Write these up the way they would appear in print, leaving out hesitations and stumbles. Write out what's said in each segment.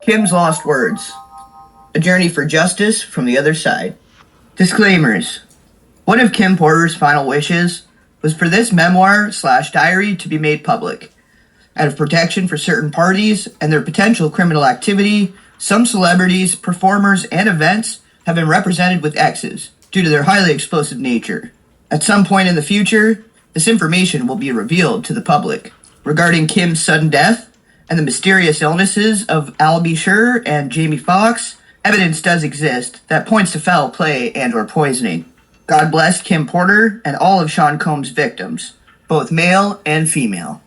Kim's Lost Words. A Journey for Justice from the Other Side. Disclaimers. One of Kim Porter's final wishes was for this memoir/diary to be made public. Out of protection for certain parties and their potential criminal activity, some celebrities, performers, and events have been represented with X's due to their highly explosive nature. At some point in the future, this information will be revealed to the public. Regarding Kim's sudden death and the mysterious illnesses of Al Sure and Jamie Foxx, evidence does exist that points to foul play and or poisoning. God bless Kim Porter and all of Sean Combs' victims, both male and female.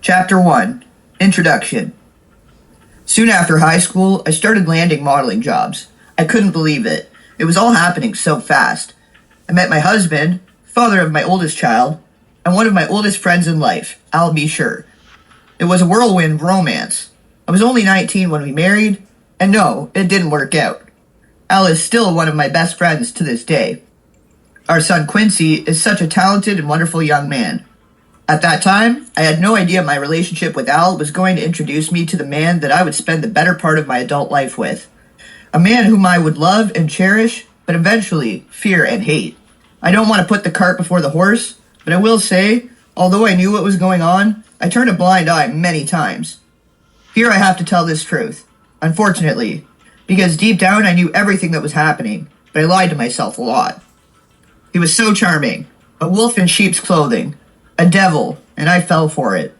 Chapter 1. Introduction. Soon after high school, I started landing modeling jobs. I couldn't believe it. It was all happening so fast. I met my husband, father of my oldest child, and one of my oldest friends in life, Al Sure. It was a whirlwind romance. I was only 19 when we married, and no, it didn't work out. Al is still one of my best friends to this day. Our son Quincy is such a talented and wonderful young man. At that time, I had no idea my relationship with Al was going to introduce me to the man that I would spend the better part of my adult life with. A man whom I would love and cherish, but eventually fear and hate. I don't want to put the cart before the horse, but I will say, although I knew what was going on, I turned a blind eye many times. Here I have to tell this truth, unfortunately, because deep down I knew everything that was happening, but I lied to myself a lot. He was so charming, a wolf in sheep's clothing, a devil, and I fell for it.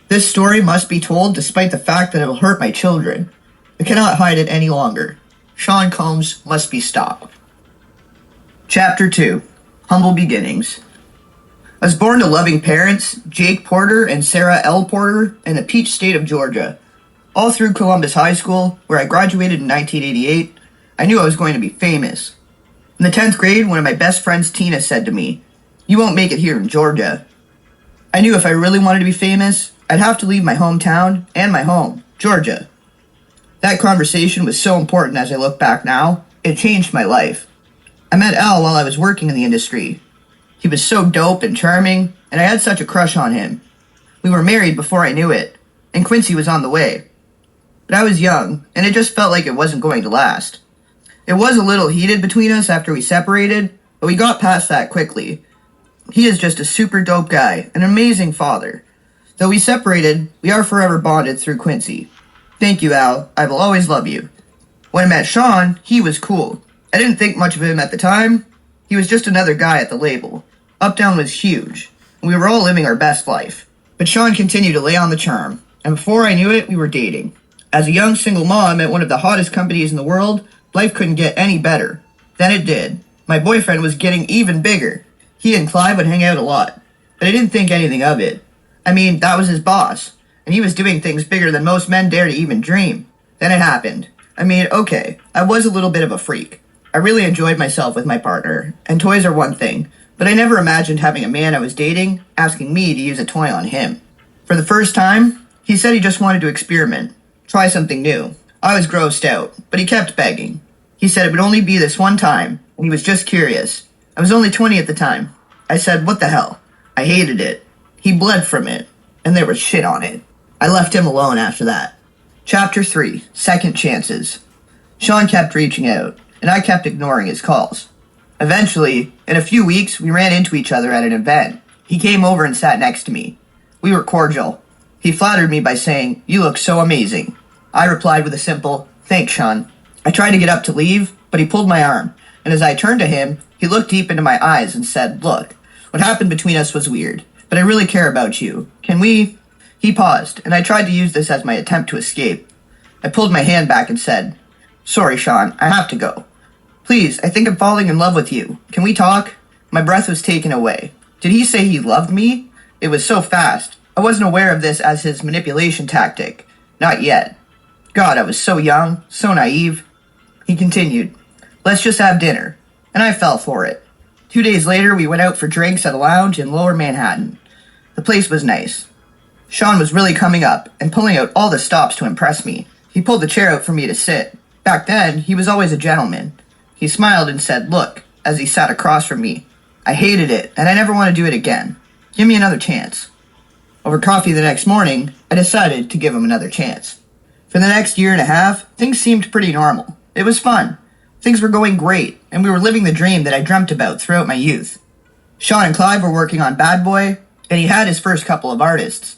This story must be told despite the fact that it will hurt my children. I cannot hide it any longer. Sean Combs must be stopped. Chapter 2. Humble Beginnings. I was born to loving parents, Jake Porter and Sarah L. Porter, in the Peach State of Georgia. All through Columbus High School, where I graduated in 1988, I knew I was going to be famous. In the 10th grade, one of my best friends, Tina, said to me, "You won't make it here in Georgia." I knew if I really wanted to be famous, I'd have to leave my hometown and my home, Georgia. That conversation was so important as I look back now, it changed my life. I met Al while I was working in the industry. He was so dope and charming, and I had such a crush on him. We were married before I knew it, and Quincy was on the way. But I was young, and it just felt like it wasn't going to last. It was a little heated between us after we separated, but we got past that quickly. He is just a super dope guy, an amazing father. Though we separated, we are forever bonded through Quincy. Thank you, Al. I will always love you. When I met Sean, he was cool. I didn't think much of him at the time. He was just another guy at the label. Uptown was huge, and we were all living our best life. But Sean continued to lay on the charm, and before I knew it, we were dating. As a young single mom at one of the hottest companies in the world, life couldn't get any better. Then it did. My boyfriend was getting even bigger. He and Clive would hang out a lot, but I didn't think anything of it. I mean, that was his boss, and he was doing things bigger than most men dare to even dream. Then it happened. I mean, okay, I was a little bit of a freak. I really enjoyed myself with my partner, and toys are one thing, but I never imagined having a man I was dating asking me to use a toy on him. For the first time, he said he just wanted to experiment, try something new. I was grossed out, but he kept begging. He said it would only be this one time, and he was just curious. I was only 20 at the time. I said, what the hell? I hated it. He bled from it, and there was shit on it. I left him alone after that. Chapter 3. Second Chances. Sean kept reaching out, and I kept ignoring his calls. Eventually, in a few weeks, we ran into each other at an event. He came over and sat next to me. We were cordial. He flattered me by saying, "You look so amazing." I replied with a simple, "Thanks, Sean." I tried to get up to leave, but he pulled my arm, and as I turned to him, he looked deep into my eyes and said, "Look, what happened between us was weird, but I really care about you. Can we?" He paused, and I tried to use this as my attempt to escape. I pulled my hand back and said, "Sorry, Sean, I have to go. Please, I think I'm falling in love with you. Can we talk?" My breath was taken away. Did he say he loved me? It was so fast. I wasn't aware of this as his manipulation tactic. Not yet. God, I was so young, so naive. He continued, "Let's just have dinner." And I fell for it. 2 days later, we went out for drinks at a lounge in Lower Manhattan. The place was nice. Sean was really coming up and pulling out all the stops to impress me. He pulled the chair out for me to sit. Back then, he was always a gentleman. He smiled and said, "Look," as he sat across from me. I hated it, and I never want to do it again. Give me another chance. Over coffee the next morning, I decided to give him another chance. For the next year and a half, things seemed pretty normal. It was fun. Things were going great, and we were living the dream that I dreamt about throughout my youth. Sean and Clive were working on Bad Boy, and he had his first couple of artists.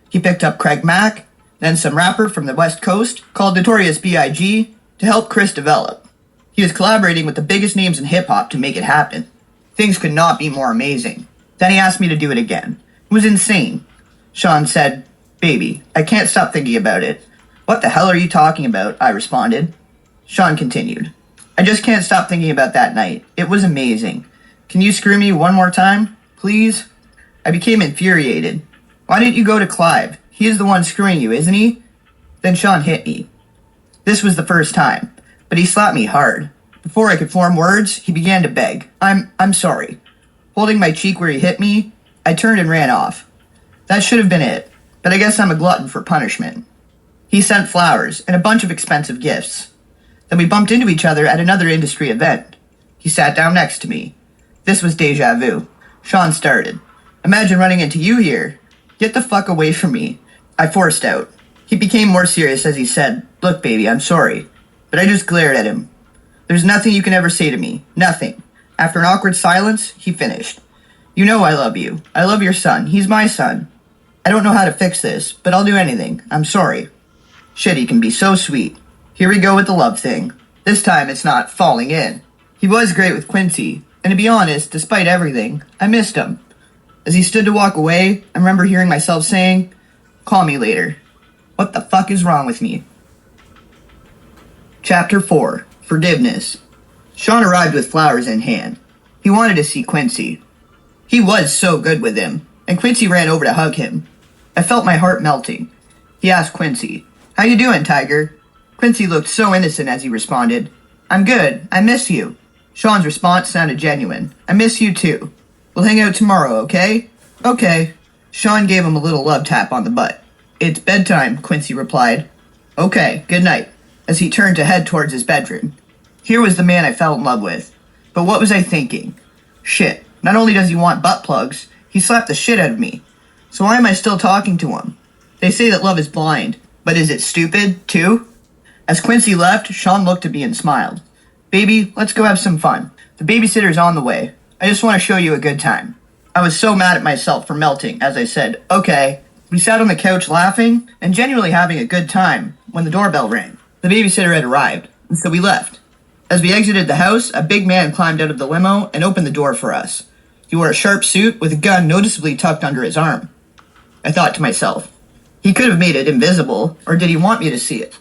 He picked up Craig Mack, then some rapper from the West Coast called Notorious B.I.G. to help Chris develop. He was collaborating with the biggest names in hip-hop to make it happen. Things could not be more amazing. Then he asked me to do it again. It was insane. Sean said, "Baby, I can't stop thinking about it." "What the hell are you talking about?" I responded. Sean continued, "I just can't stop thinking about that night. It was amazing. Can you screw me one more time, please?" I became infuriated. "Why didn't you go to Clive? He is the one screwing you, isn't he?" Then Sean hit me. This was the first time, but he slapped me hard. Before I could form words, he began to beg. I'm sorry." Holding my cheek where he hit me, I turned and ran off. That should have been it, but I guess I'm a glutton for punishment. He sent flowers and a bunch of expensive gifts. Then we bumped into each other at another industry event. He sat down next to me. This was deja vu. Sean started. "Imagine running into you here. Get the fuck away from me." I forced out. He became more serious as he said, "Look, baby, I'm sorry." But I just glared at him. "There's nothing you can ever say to me. Nothing." After an awkward silence, he finished. "You know I love you. I love your son. He's my son. I don't know how to fix this, but I'll do anything. I'm sorry." Shit, he can be so sweet. Here we go with the love thing. This time it's not falling in. He was great with Quincy, and to be honest, despite everything, I missed him. As he stood to walk away, I remember hearing myself saying, "Call me later." What the fuck is wrong with me? Chapter 4. Forgiveness. Sean arrived with flowers in hand. He wanted to see Quincy. He was so good with him, and Quincy ran over to hug him. I felt my heart melting. He asked Quincy, "How you doing, Tiger?" Quincy looked so innocent as he responded, "I'm good. I miss you." Sean's response sounded genuine. "I miss you too. We'll hang out tomorrow, okay?" "Okay." Sean gave him a little love tap on the butt. "It's bedtime," Quincy replied. "Okay, good night," as he turned to head towards his bedroom. Here was the man I fell in love with. But what was I thinking? Shit, not only does he want butt plugs, he slapped the shit out of me. So why am I still talking to him? They say that love is blind, but is it stupid, too? As Quincy left, Sean looked at me and smiled. "Baby, let's go have some fun. The babysitter's on the way. I just want to show you a good time." I was so mad at myself for melting as I said, "Okay." We sat on the couch laughing and genuinely having a good time when the doorbell rang. The babysitter had arrived, and so we left. As we exited the house, a big man climbed out of the limo and opened the door for us. He wore a sharp suit with a gun noticeably tucked under his arm. I thought to myself, he could have made it invisible, or did he want me to see it?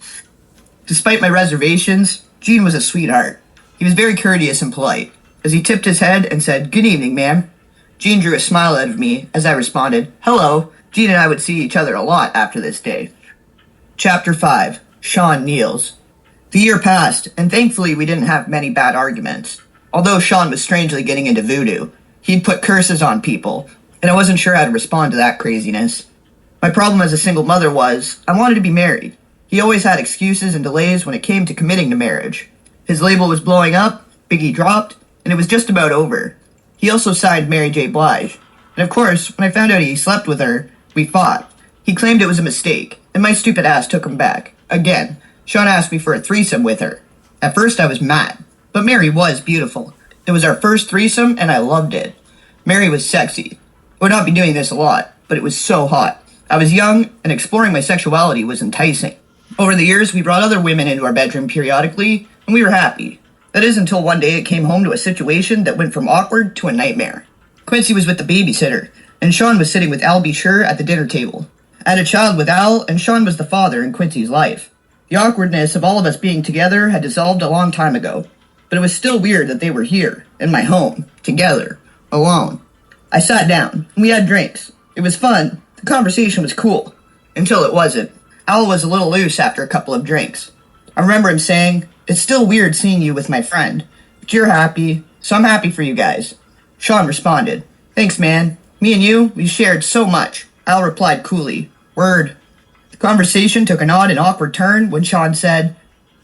Despite my reservations, Gene was a sweetheart. He was very courteous and polite, as he tipped his head and said, "Good evening, ma'am." Gene drew a smile out of me as I responded, "Hello." Gene and I would see each other a lot after this day. Chapter 5. Sean kneels. The year passed, and thankfully we didn't have many bad arguments. Although Sean was strangely getting into voodoo, he'd put curses on people, and I wasn't sure how to respond to that craziness. My problem as a single mother was, I wanted to be married. He always had excuses and delays when it came to committing to marriage. His label was blowing up, Biggie dropped, and it was just about over. He also signed Mary J. Blige. And of course, when I found out he slept with her, we fought. He claimed it was a mistake, and my stupid ass took him back. Again, Sean asked me for a threesome with her. At first I was mad, but Mary was beautiful. It was our first threesome, and I loved it. Mary was sexy. I would not be doing this a lot, but it was so hot. I was young, and exploring my sexuality was enticing. Over the years, we brought other women into our bedroom periodically, and we were happy. That is until one day it came home to a situation that went from awkward to a nightmare. Quincy was with the babysitter, and Sean was sitting with Al Bisher at the dinner table. I had a child with Al, and Sean was the father in Quincy's life. The awkwardness of all of us being together had dissolved a long time ago, but it was still weird that they were here, in my home, together, alone. I sat down, and we had drinks. It was fun. The conversation was cool. Until it wasn't. Al was a little loose after a couple of drinks. I remember him saying, "It's still weird seeing you with my friend, but you're happy, so I'm happy for you guys." Sean responded, "Thanks, man. Me and you, we shared so much." Al replied coolly, "Word." The conversation took an odd and awkward turn when Sean said,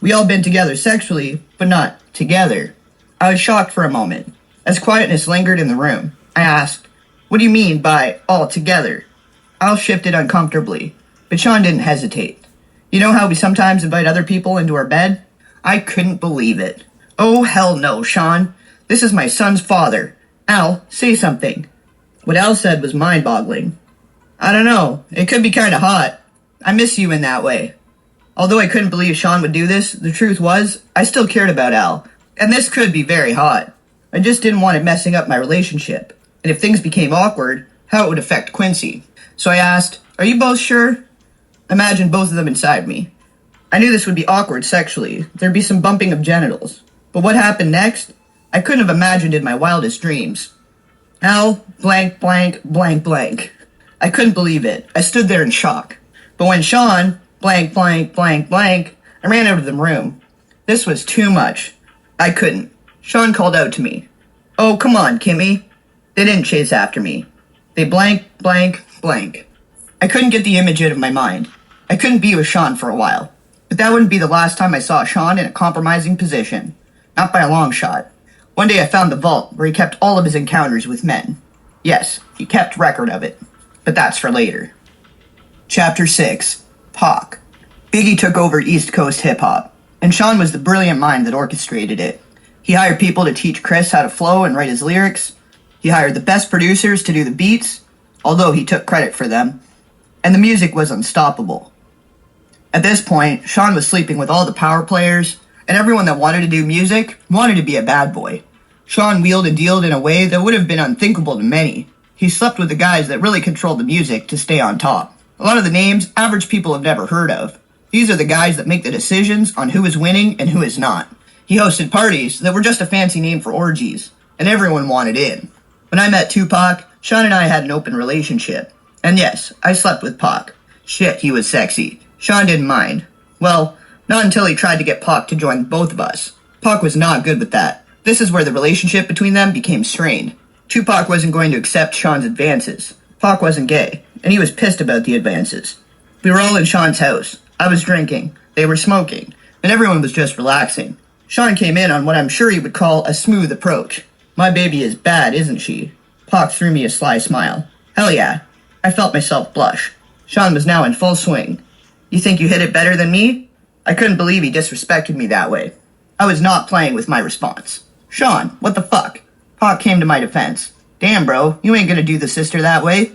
"We all been together sexually, but not together." I was shocked for a moment. As quietness lingered in the room, I asked, "What do you mean by all together?" Al shifted uncomfortably, but Sean didn't hesitate. You know how we sometimes invite other people into our bed? I couldn't believe it. Oh, hell no, Sean. This is my son's father. Al, say something. What Al said was mind-boggling. I don't know. It could be kind of hot. I miss you in that way. Although I couldn't believe Sean would do this, the truth was, I still cared about Al. And this could be very hot. I just didn't want it messing up my relationship. And if things became awkward, how it would affect Quincy. So I asked, are you both sure? Imagine both of them inside me. I knew this would be awkward sexually. There'd be some bumping of genitals. But what happened next? I couldn't have imagined in my wildest dreams. Al, blank, blank, blank, blank. I couldn't believe it. I stood there in shock. But when Sean, blank, blank, blank, blank, I ran out of the room. This was too much. I couldn't. Sean called out to me. Oh, come on, Kimmy. They didn't chase after me. They blank, blank, blank. I couldn't get the image out of my mind. I couldn't be with Sean for a while. But that wouldn't be the last time I saw Sean in a compromising position. Not by a long shot. One day I found the vault where he kept all of his encounters with men. Yes, he kept record of it. But that's for later. Chapter 6. Pac. Biggie took over East Coast hip-hop, and Sean was the brilliant mind that orchestrated it. He hired people to teach Chris how to flow and write his lyrics. He hired the best producers to do the beats, although he took credit for them. And the music was unstoppable. At this point, Sean was sleeping with all the power players, and everyone that wanted to do music wanted to be a bad boy. Sean wheeled and dealed in a way that would have been unthinkable to many. He slept with the guys that really controlled the music to stay on top. A lot of the names average people have never heard of. These are the guys that make the decisions on who is winning and who is not. He hosted parties that were just a fancy name for orgies, and everyone wanted in. When I met Tupac, Sean and I had an open relationship. And yes, I slept with Pac. Shit, he was sexy. Sean didn't mind. Well, not until he tried to get Pac to join both of us. Pac was not good with that. This is where the relationship between them became strained. Tupac wasn't going to accept Sean's advances. Pac wasn't gay, and he was pissed about the advances. We were all in Sean's house. I was drinking, they were smoking, and everyone was just relaxing. Sean came in on what I'm sure he would call a smooth approach. My baby is bad, isn't she? Pac threw me a sly smile. Hell yeah. I felt myself blush. Sean was now in full swing. You think you hit it better than me? I couldn't believe he disrespected me that way. I was not playing with my response. Sean, what the fuck? Pac came to my defense. Damn, bro, you ain't gonna do the sister that way.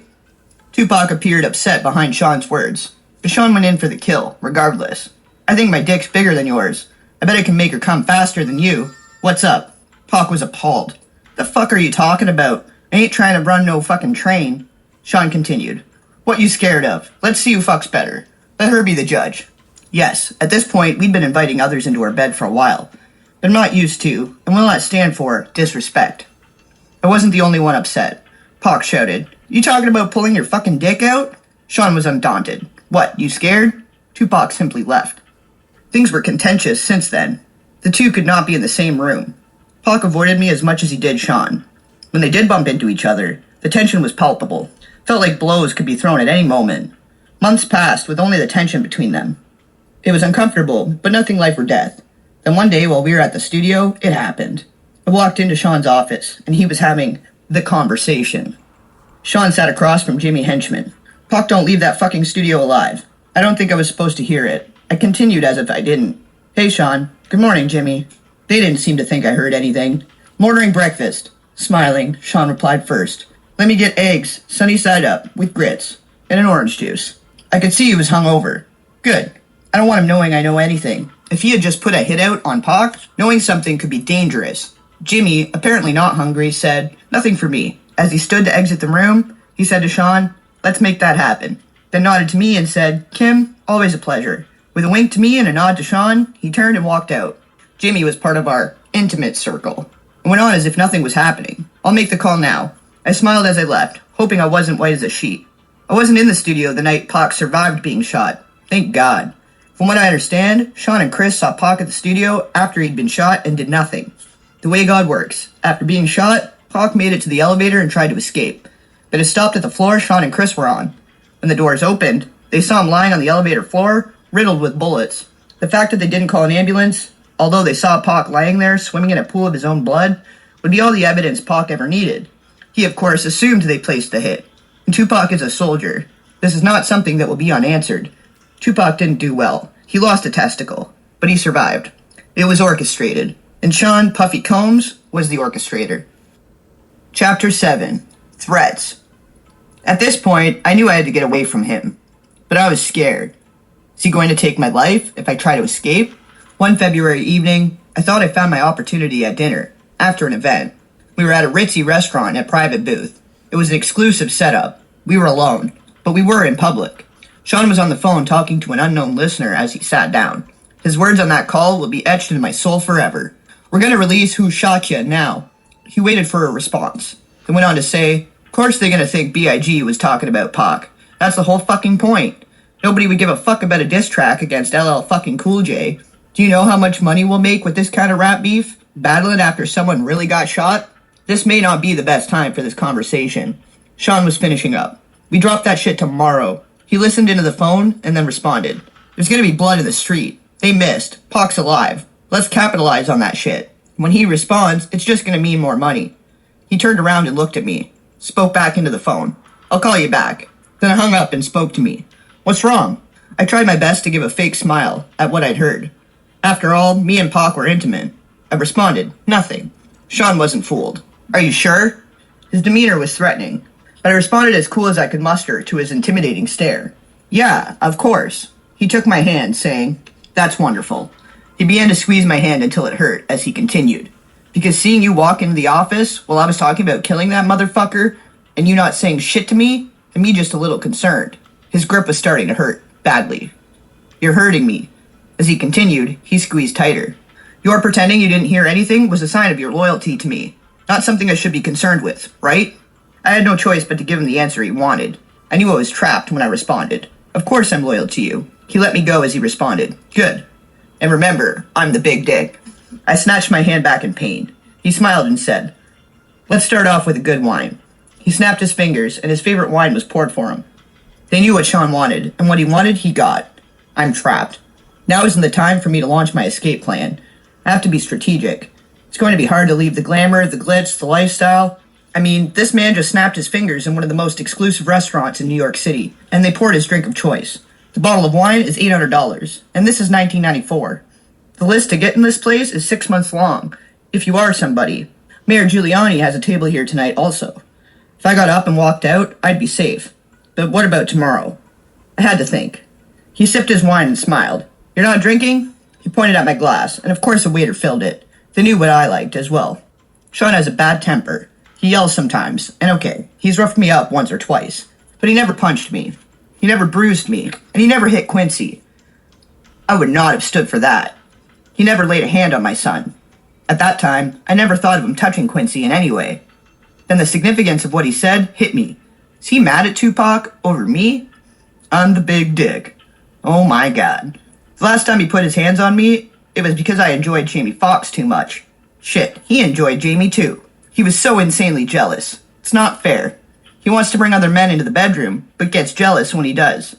Tupac appeared upset behind Sean's words, but Sean went in for the kill, regardless. I think my dick's bigger than yours. I bet I can make her come faster than you. What's up? Pac was appalled. The fuck are you talking about? I ain't trying to run no fucking train. Sean continued. What you scared of? Let's see who fucks better. Let her be the judge. Yes, at this point, we'd been inviting others into our bed for a while, but I'm not used to, and will not stand for, disrespect. I wasn't the only one upset. Pac shouted, You talking about pulling your fucking dick out? Sean was undaunted. What, you scared? Tupac simply left. Things were contentious since then. The two could not be in the same room. Pac avoided me as much as he did Sean. When they did bump into each other, the tension was palpable. Felt like blows could be thrown at any moment. Months passed with only the tension between them. It was uncomfortable, but nothing life or death. Then one day while we were at the studio, it happened. I walked into Sean's office, and he was having the conversation. Sean sat across from Jimmy Henchman. Pac don't leave that fucking studio alive. I don't think I was supposed to hear it. I continued as if I didn't. Hey, Sean. Good morning, Jimmy. They didn't seem to think I heard anything. I'm ordering breakfast. Smiling, Sean replied first. Let me get eggs, sunny side up, with grits, and an orange juice. I could see he was hungover. Good. I don't want him knowing I know anything. If he had just put a hit out on Pac, knowing something could be dangerous. Jimmy, apparently not hungry, said, Nothing for me. As he stood to exit the room, he said to Sean, Let's make that happen. Then nodded to me and said, Kim, always a pleasure. With a wink to me and a nod to Sean, he turned and walked out. Jimmy was part of our intimate circle. I went on as if nothing was happening. I'll make the call now. I smiled as I left, hoping I wasn't white as a sheet. I wasn't in the studio the night Pac survived being shot. Thank God. From what I understand, Sean and Chris saw Pac at the studio after he'd been shot and did nothing. The way God works. After being shot, Pac made it to the elevator and tried to escape. But it stopped at the floor Sean and Chris were on. When the doors opened, they saw him lying on the elevator floor, riddled with bullets. The fact that they didn't call an ambulance, although they saw Pac lying there swimming in a pool of his own blood, would be all the evidence Pac ever needed. He, of course, assumed they placed the hit. And Tupac is a soldier. This is not something that will be unanswered. Tupac didn't do well. He lost a testicle, but he survived. It was orchestrated, and Sean Puffy Combs was the orchestrator. Chapter 7. Threats. At this point, I knew I had to get away from him, but I was scared. Is he going to take my life if I try to escape? One February evening, I thought I found my opportunity at dinner, after an event. We were at a ritzy restaurant at Private Booth. It was an exclusive setup. We were alone, but we were in public. Sean was on the phone talking to an unknown listener as he sat down. His words on that call will be etched into my soul forever. We're gonna release Who Shot Ya now. He waited for a response, then went on to say, of course they're gonna think B.I.G. was talking about Pac. That's the whole fucking point. Nobody would give a fuck about a diss track against LL fucking Cool J. Do you know how much money we'll make with this kind of rap beef? Battling after someone really got shot? This may not be the best time for this conversation. Sean was finishing up. We dropped that shit tomorrow. He listened into the phone and then responded. There's gonna be blood in the street. They missed. Pac's alive. Let's capitalize on that shit. When he responds, it's just gonna mean more money. He turned around and looked at me. Spoke back into the phone. I'll call you back. Then I hung up and spoke to me. What's wrong? I tried my best to give a fake smile at what I'd heard. After all, me and Pac were intimate. I responded, nothing. Sean wasn't fooled. Are you sure? His demeanor was threatening, but I responded as cool as I could muster to his intimidating stare. Yeah, of course. He took my hand, saying, that's wonderful. He began to squeeze my hand until it hurt as he continued. Because seeing you walk into the office while I was talking about killing that motherfucker, and you not saying shit to me, and me just a little concerned. His grip was starting to hurt, badly. You're hurting me. As he continued, he squeezed tighter. Your pretending you didn't hear anything was a sign of your loyalty to me. Not something I should be concerned with, right? I had no choice but to give him the answer he wanted. I knew I was trapped when I responded. Of course I'm loyal to you. He let me go as he responded. Good. And remember, I'm the big dick. I snatched my hand back in pain. He smiled and said, let's start off with a good wine. He snapped his fingers, and his favorite wine was poured for him. They knew what Sean wanted, and what he wanted, he got. I'm trapped. Now isn't the time for me to launch my escape plan. I have to be strategic. It's going to be hard to leave the glamour, the glitz, the lifestyle. I mean, this man just snapped his fingers in one of the most exclusive restaurants in New York City, and they poured his drink of choice. The bottle of wine is $800, and this is 1994. The list to get in this place is 6 months long, if you are somebody. Mayor Giuliani has a table here tonight also. If I got up and walked out, I'd be safe. But what about tomorrow? I had to think. He sipped his wine and smiled. You're not drinking? He pointed at my glass, and of course the waiter filled it. They knew what I liked as well. Sean has a bad temper. He yells sometimes, and okay, he's roughed me up once or twice. But he never punched me. He never bruised me, and he never hit Quincy. I would not have stood for that. He never laid a hand on my son. At that time, I never thought of him touching Quincy in any way. Then the significance of what he said hit me. Is he mad at Tupac over me? I'm the big dick. Oh my god. The last time he put his hands on me, it was because I enjoyed Jamie Foxx too much. Shit, he enjoyed Jamie too. He was so insanely jealous. It's not fair. He wants to bring other men into the bedroom, but gets jealous when he does.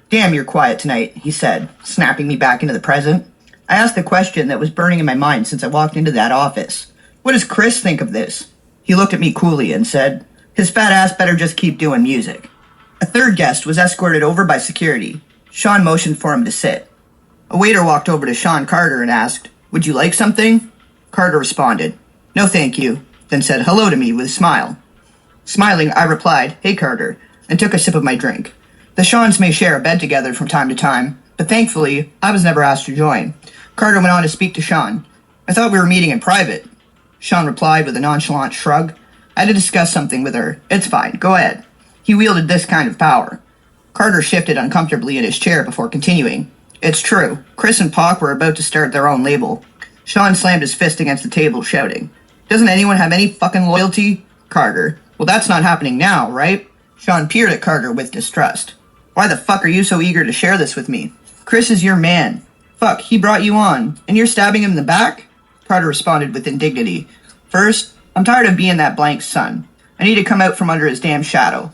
Damn, you're quiet tonight, he said, snapping me back into the present. I asked the question that was burning in my mind since I walked into that office. What does Chris think of this? He looked at me coolly and said, his fat ass better just keep doing music. A third guest was escorted over by security. Sean motioned for him to sit. A waiter walked over to Sean Carter and asked, would you like something? Carter responded, no thank you, then said hello to me with a smile. Smiling, I replied, hey Carter, and took a sip of my drink. The Seans may share a bed together from time to time, but thankfully, I was never asked to join. Carter went on to speak to Sean. I thought we were meeting in private. Sean replied with a nonchalant shrug. I had to discuss something with her. It's fine, go ahead. He wielded this kind of power. Carter shifted uncomfortably in his chair before continuing. It's true. Chris and Pac were about to start their own label. Sean slammed his fist against the table, shouting, doesn't anyone have any fucking loyalty? Carter, well that's not happening now, right? Sean peered at Carter with distrust. Why the fuck are you so eager to share this with me? Chris is your man. Fuck, he brought you on, and you're stabbing him in the back? Carter responded with indignity. First, I'm tired of being that blank's son. I need to come out from under his damn shadow.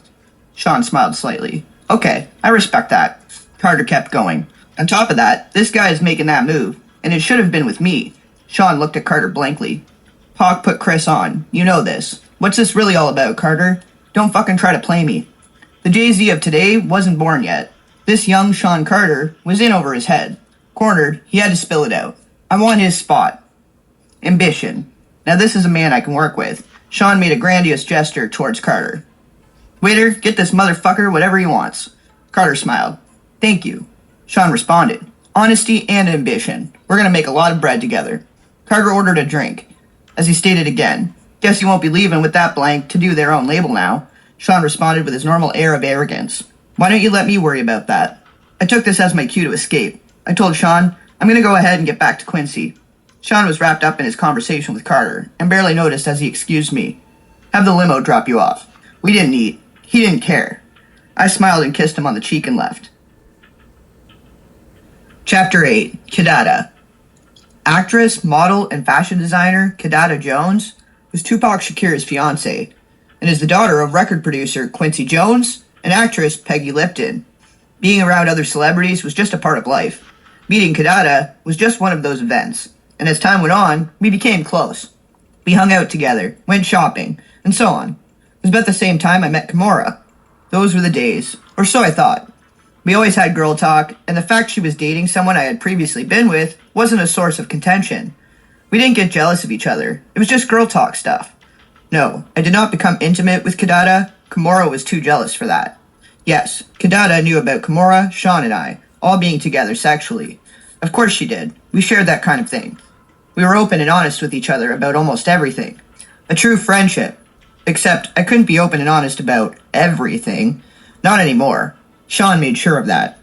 Sean smiled slightly. Okay, I respect that. Carter kept going. On top of that, this guy is making that move, and it should have been with me. Sean looked at Carter blankly. Pac put Chris on. You know this. What's this really all about, Carter? Don't fucking try to play me. The Jay-Z of today wasn't born yet. This young Sean Carter was in over his head. Cornered, he had to spill it out. I want his spot. Ambition. Now this is a man I can work with. Sean made a grandiose gesture towards Carter. Waiter, get this motherfucker whatever he wants. Carter smiled. Thank you. Sean responded. Honesty and ambition. We're gonna make a lot of bread together. Carter ordered a drink. As he stated again, guess you won't be leaving with that blank to do their own label now. Sean responded with his normal air of arrogance. Why don't you let me worry about that? I took this as my cue to escape. I told Sean, I'm gonna go ahead and get back to Quincy. Sean was wrapped up in his conversation with Carter and barely noticed as he excused me. Have the limo drop you off. We didn't eat. He didn't care. I smiled and kissed him on the cheek and left. Chapter 8. Kidada. Actress, model, and fashion designer Kidada Jones was Tupac Shakur's fiancée and is the daughter of record producer Quincy Jones and actress Peggy Lipton. Being around other celebrities was just a part of life. Meeting Kidada was just one of those events, and as time went on, we became close. We hung out together, went shopping, and so on. It was about the same time I met Kimura. Those were the days, or so I thought. We always had girl talk, and the fact she was dating someone I had previously been with wasn't a source of contention. We didn't get jealous of each other. It was just girl talk stuff. No, I did not become intimate with Kidada. Kimura was too jealous for that. Yes, Kidada knew about Kimura, Sean, and I, all being together sexually. Of course she did. We shared that kind of thing. We were open and honest with each other about almost everything. A true friendship. Except I couldn't be open and honest about everything. Not anymore. Sean made sure of that.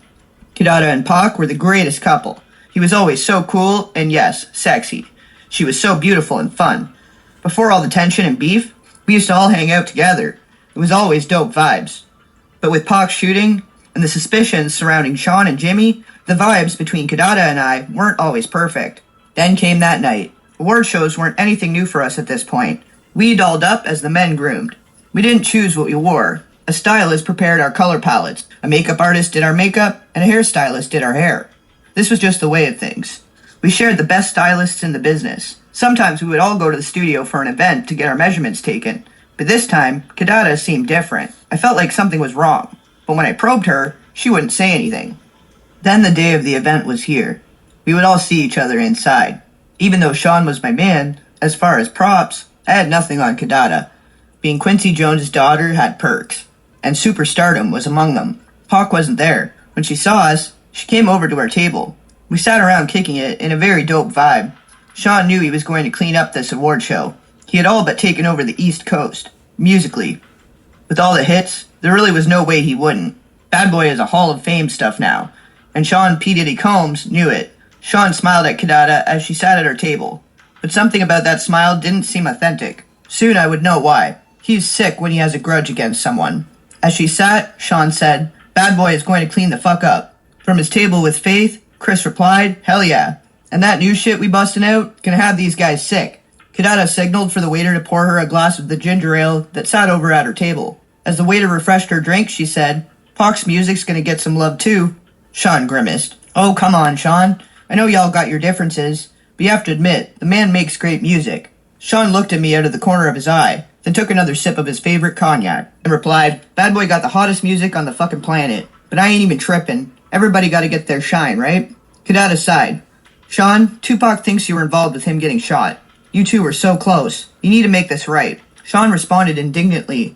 Kidada and Pac were the greatest couple. He was always so cool and, yes, sexy. She was so beautiful and fun. Before all the tension and beef, we used to all hang out together. It was always dope vibes. But with Pac's shooting and the suspicions surrounding Sean and Jimmy, the vibes between Kidada and I weren't always perfect. Then came that night. Award shows weren't anything new for us at this point. We dolled up as the men groomed. We didn't choose what we wore. A stylist prepared our color palettes, a makeup artist did our makeup, and a hairstylist did our hair. This was just the way of things. We shared the best stylists in the business. Sometimes we would all go to the studio for an event to get our measurements taken. But this time, Kidada seemed different. I felt like something was wrong. But when I probed her, she wouldn't say anything. Then the day of the event was here. We would all see each other inside. Even though Sean was my man, as far as props, I had nothing on Kidada. Being Quincy Jones' daughter had perks, and superstardom was among them. Pac wasn't there. When she saw us, she came over to our table. We sat around kicking it in a very dope vibe. Sean knew he was going to clean up this award show. He had all but taken over the East Coast, musically. With all the hits, there really was no way he wouldn't. Bad Boy is a Hall of Fame stuff now, and Sean P. Diddy Combs knew it. Sean smiled at Kidada as she sat at our table, but something about that smile didn't seem authentic. Soon I would know why. He's sick when he has a grudge against someone. As she sat, Sean said, Bad Boy is going to clean the fuck up. From his table with Faith, Chris replied, hell yeah. And that new shit we bustin' out can have these guys sick. Kidada signaled for the waiter to pour her a glass of the ginger ale that sat over at her table. As the waiter refreshed her drink, she said, Pac's music's gonna get some love too. Sean grimaced. Oh, come on, Sean. I know y'all got your differences, but you have to admit, the man makes great music. Sean looked at me out of the corner of his eye, then took another sip of his favorite cognac, and replied, Bad Boy got the hottest music on the fucking planet, but I ain't even trippin'. Everybody gotta get their shine, right? Kidada sighed. Sean, Tupac thinks you were involved with him getting shot. You two were so close. You need to make this right. Sean responded indignantly.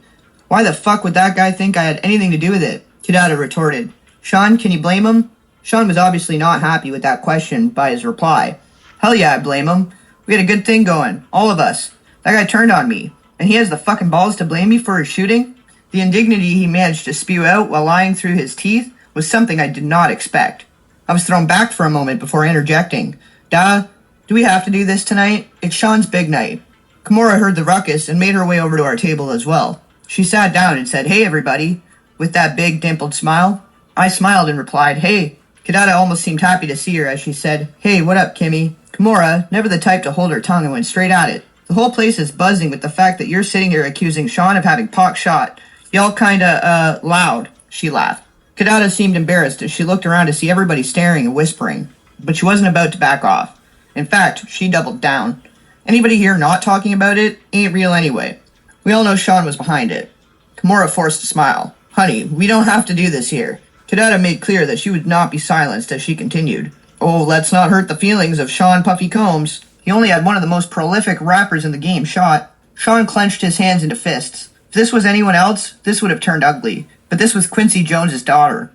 Why the fuck would that guy think I had anything to do with it? Kidada retorted. Sean, can you blame him? Sean was obviously not happy with that question by his reply. Hell yeah, I blame him. We had a good thing going. All of us. That guy turned on me. And he has the fucking balls to blame me for his shooting? The indignity he managed to spew out while lying through his teeth was something I did not expect. I was thrown back for a moment before interjecting. Do we have to do this tonight? It's Sean's big night. Kimura heard the ruckus and made her way over to our table as well. She sat down and said, hey everybody, with that big dimpled smile. I smiled and replied, hey. Kidada almost seemed happy to see her as she said, hey, what up, Kimmy? Kimura, never the type to hold her tongue and went straight at it. The whole place is buzzing with the fact that you're sitting here accusing Sean of having Pac shot. Y'all kinda, loud, she laughed. Kidada seemed embarrassed as she looked around to see everybody staring and whispering, but she wasn't about to back off. In fact, she doubled down. Anybody here not talking about it ain't real anyway. We all know Sean was behind it. Kimura forced a smile. Honey, we don't have to do this here. Kidada made clear that she would not be silenced as she continued. Oh, let's not hurt the feelings of Sean Puffy Combs. He only had one of the most prolific rappers in the game shot. Sean clenched his hands into fists. If this was anyone else, this would have turned ugly. But this was Quincy Jones's daughter.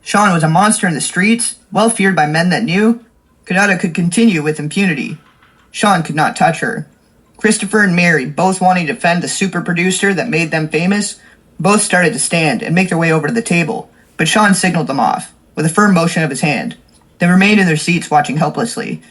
Sean was a monster in the streets, well feared by men that knew. Kidada could continue with impunity. Sean could not touch her. Christopher and Mary, both wanting to defend the super producer that made them famous, both started to stand and make their way over to the table, but Sean signaled them off, with a firm motion of his hand. They remained in their seats watching helplessly.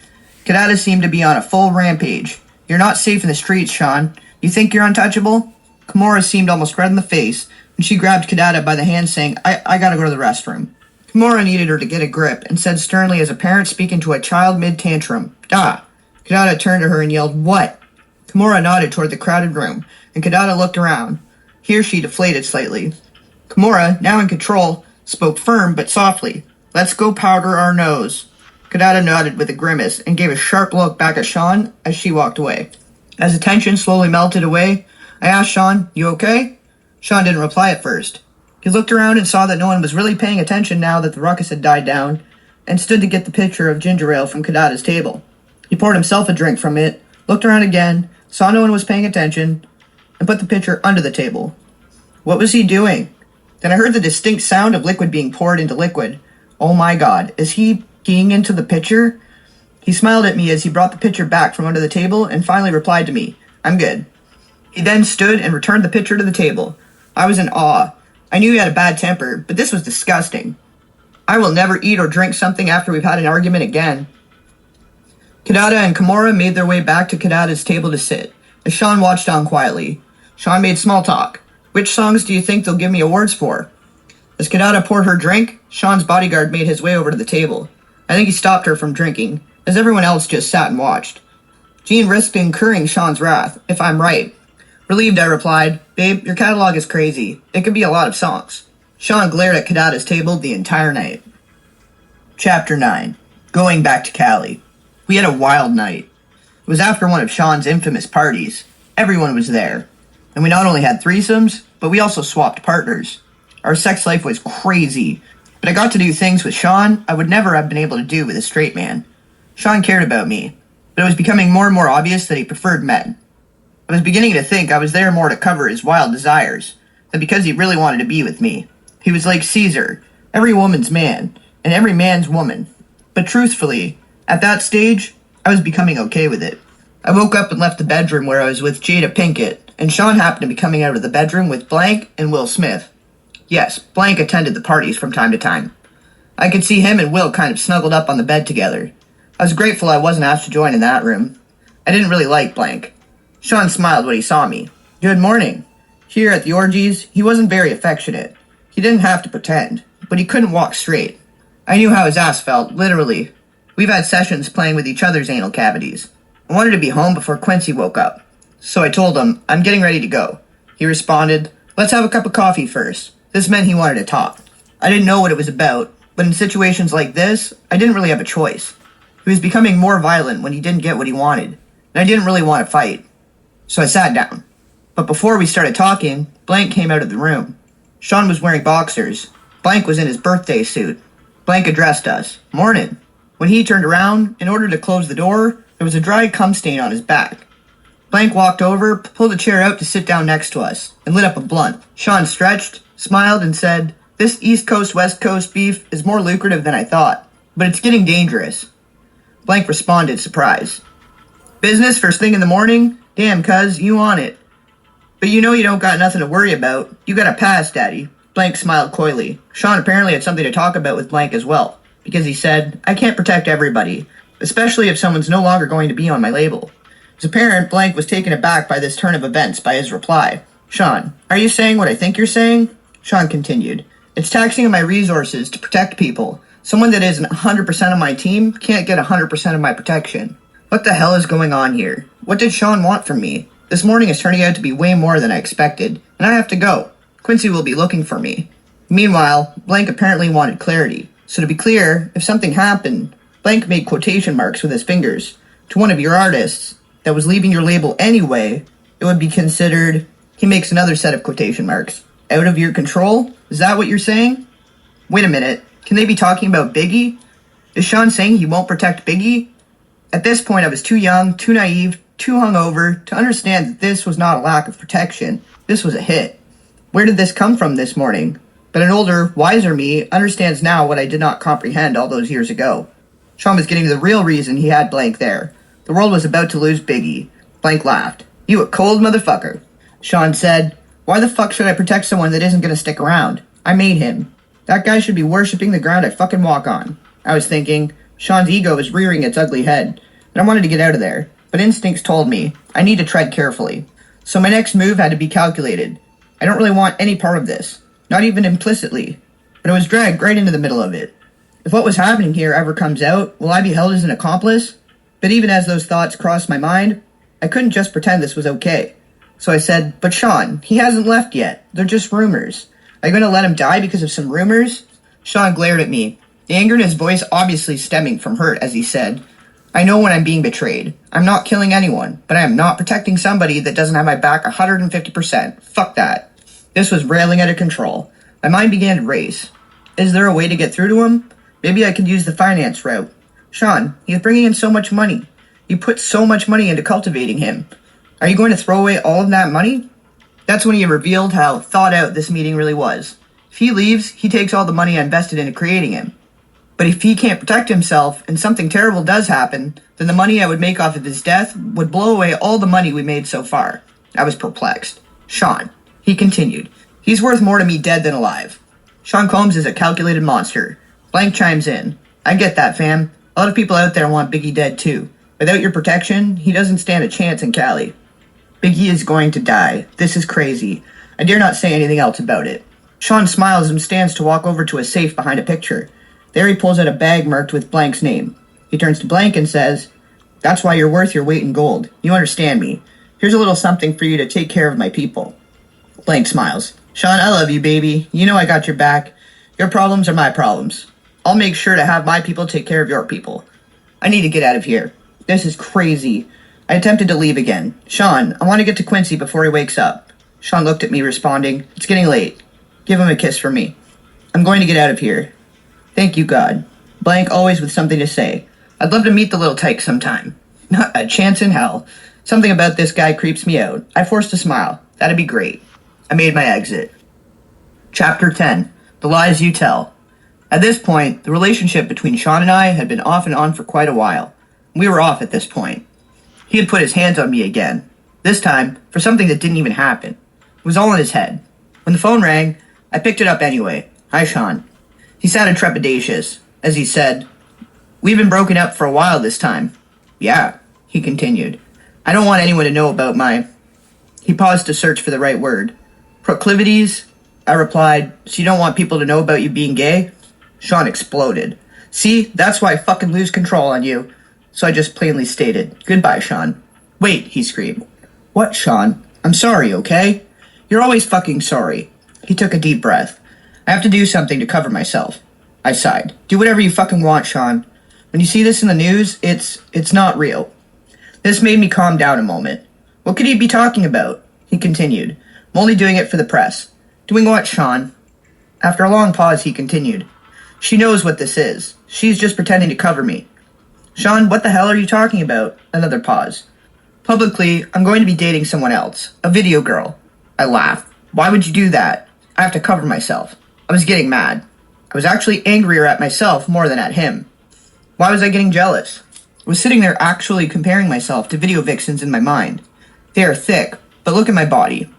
Kidada seemed to be on a full rampage. You're not safe in the streets, Sean. You think you're untouchable? Kimura seemed almost red in the face, and she grabbed Kidada by the hand saying, I gotta go to the restroom. Kimura needed her to get a grip, and said sternly as a parent speaking to a child mid-tantrum, "Ah!" Kidada turned to her and yelled, "What?" Kimura nodded toward the crowded room, and Kidada looked around. Here she deflated slightly. Kimura, now in control, spoke firm but softly. "Let's go powder our nose." Kidada nodded with a grimace and gave a sharp look back at Sean as she walked away. As the tension slowly melted away, I asked Sean, "You okay?" Sean didn't reply at first. He looked around and saw that no one was really paying attention now that the ruckus had died down, and stood to get the pitcher of ginger ale from Kidada's table. He poured himself a drink from it, looked around again, saw no one was paying attention, and put the pitcher under the table. What was he doing? Then I heard the distinct sound of liquid being poured into liquid. Oh my god, is he peeing into the pitcher? He smiled at me as he brought the pitcher back from under the table and finally replied to me, "I'm good." He then stood and returned the pitcher to the table. I was in awe. I knew he had a bad temper, but this was disgusting. I will never eat or drink something after we've had an argument again. Kidada and Kimura made their way back to Kidada's table to sit, as Sean watched on quietly. Sean made small talk. Which songs do you think they'll give me awards for? As Kidada poured her drink, Sean's bodyguard made his way over to the table. I think he stopped her from drinking, as everyone else just sat and watched. Jean risked incurring Sean's wrath, if I'm right. Relieved, I replied, "Babe, your catalog is crazy. It could be a lot of songs." Sean glared at Kidada's table the entire night. Chapter 9. Going back to Cali. We had a wild night. It was after one of Sean's infamous parties. Everyone was there. And we not only had threesomes, but we also swapped partners. Our sex life was crazy, but I got to do things with Sean I would never have been able to do with a straight man. Sean cared about me, but it was becoming more and more obvious that he preferred men. I was beginning to think I was there more to cover his wild desires, than because he really wanted to be with me. He was like Caesar, every woman's man, and every man's woman. But truthfully, at that stage, I was becoming okay with it. I woke up and left the bedroom where I was with Jada Pinkett, and Sean happened to be coming out of the bedroom with Blank and Will Smith. Yes, Blank attended the parties from time to time. I could see him and Will kind of snuggled up on the bed together. I was grateful I wasn't asked to join in that room. I didn't really like Blank. Sean smiled when he saw me. "Good morning." Here at the orgies, he wasn't very affectionate. He didn't have to pretend, but he couldn't walk straight. I knew how his ass felt, literally. We've had sessions playing with each other's anal cavities. I wanted to be home before Quincy woke up. So I told him, "I'm getting ready to go." He responded, "Let's have a cup of coffee first." This meant he wanted to talk. I didn't know what it was about, but in situations like this, I didn't really have a choice. He was becoming more violent when he didn't get what he wanted, and I didn't really want to fight. So I sat down. But before we started talking, Blank came out of the room. Sean was wearing boxers. Blank was in his birthday suit. Blank addressed us. "Mornin'." When he turned around, in order to close the door, there was a dry cum stain on his back. Blank walked over, pulled a chair out to sit down next to us, and lit up a blunt. Sean stretched, smiled, and said, "This East Coast, West Coast beef is more lucrative than I thought, but it's getting dangerous." Blank responded, surprised. "Business first thing in the morning? Damn, cuz, you on it. But you know you don't got nothing to worry about. You got a pass, Daddy." Blank smiled coyly. Sean apparently had something to talk about with Blank as well, because he said, "I can't protect everybody, especially if someone's no longer going to be on my label." As a parent, Blank was taken aback by this turn of events by his reply. "Sean, are you saying what I think you're saying?" Sean continued, "It's taxing my resources to protect people. Someone that isn't 100% of my team can't get 100% of my protection. What the hell is going on here? What did Sean want from me? This morning is turning out to be way more than I expected, and I have to go. Quincy will be looking for me." Meanwhile, Blank apparently wanted clarity. So to be clear, if something happened, Blank made quotation marks with his fingers, to one of your artists that was leaving your label anyway, it would be considered, he makes another set of quotation marks, out of your control? Is that what you're saying? Wait a minute, can they be talking about Biggie? Is Sean saying he won't protect Biggie? At this point, I was too young, too naive, too hungover to understand that this was not a lack of protection. This was a hit. Where did this come from this morning? But an older, wiser me understands now what I did not comprehend all those years ago. Sean was getting the real reason he had blank there. The world was about to lose Biggie. Blank laughed. You a cold motherfucker. Sean said, why the fuck should I protect someone that isn't gonna stick around? I made him. That guy should be worshipping the ground I fucking walk on. I was thinking, Sean's ego was rearing its ugly head, and I wanted to get out of there. But instincts told me, I need to tread carefully. So my next move had to be calculated. I don't really want any part of this. Not even implicitly. But I was dragged right into the middle of it. If what was happening here ever comes out, will I be held as an accomplice? But even as those thoughts crossed my mind, I couldn't just pretend this was okay. So I said, but Sean, he hasn't left yet. They're just rumors. Are you going to let him die because of some rumors? Sean glared at me, the anger in his voice obviously stemming from hurt as he said, I know when I'm being betrayed. I'm not killing anyone, but I am not protecting somebody that doesn't have my back 150%. Fuck that. This was railing out of control. My mind began to race. Is there a way to get through to him? Maybe I could use the finance route. Sean, he's bringing in so much money. You put so much money into cultivating him. Are you going to throw away all of that money? That's when he revealed how thought out this meeting really was. If he leaves, he takes all the money I invested into creating him. But if he can't protect himself and something terrible does happen, then the money I would make off of his death would blow away all the money we made so far. I was perplexed. Sean, he continued, he's worth more to me dead than alive. Sean Combs is a calculated monster. Blank chimes in. I get that, fam. A lot of people out there want Biggie dead too. Without your protection, he doesn't stand a chance in Cali. Biggie is going to die. This is crazy. I dare not say anything else about it. Sean smiles and stands to walk over to a safe behind a picture. There he pulls out a bag marked with Blank's name. He turns to Blank and says, that's why you're worth your weight in gold. You understand me. Here's a little something for you to take care of my people. Blank smiles. Sean, I love you, baby. You know I got your back. Your problems are my problems. I'll make sure to have my people take care of your people. I need to get out of here. This is crazy. I attempted to leave again. Sean, I want to get to Quincy before he wakes up. Sean looked at me, responding, it's getting late. Give him a kiss for me. I'm going to get out of here. Thank you, God. Blank, always with something to say. I'd love to meet the little tyke sometime. Not a chance in hell. Something about this guy creeps me out. I forced a smile. That'd be great. I made my exit. Chapter 10. The Lies You Tell. At this point, the relationship between Sean and I had been off and on for quite a while. We were off at this point. He had put his hands on me again. This time, for something that didn't even happen. It was all in his head. When the phone rang, I picked it up anyway. Hi, Sean. He sounded trepidatious, as he said, we've been broken up for a while this time. Yeah, he continued. I don't want anyone to know about my... He paused to search for the right word. Proclivities? I replied, so you don't want people to know about you being gay? Sean exploded. See, that's why I fucking lose control on you. So I just plainly stated, goodbye, Sean. Wait, he screamed. What, Sean? I'm sorry, okay? You're always fucking sorry. He took a deep breath. I have to do something to cover myself. I sighed. Do whatever you fucking want, Sean. When you see this in the news, it's not real. This made me calm down a moment. What could he be talking about? He continued. I'm only doing it for the press. Doing what, Sean? After a long pause, he continued. She knows what this is. She's just pretending to cover me. Sean, what the hell are you talking about? Another pause. Publicly, I'm going to be dating someone else. A video girl. I laughed. Why would you do that? I have to cover myself. I was getting mad. I was actually angrier at myself more than at him. Why was I getting jealous? I was sitting there actually comparing myself to video vixens in my mind. They are thick, but look at my body.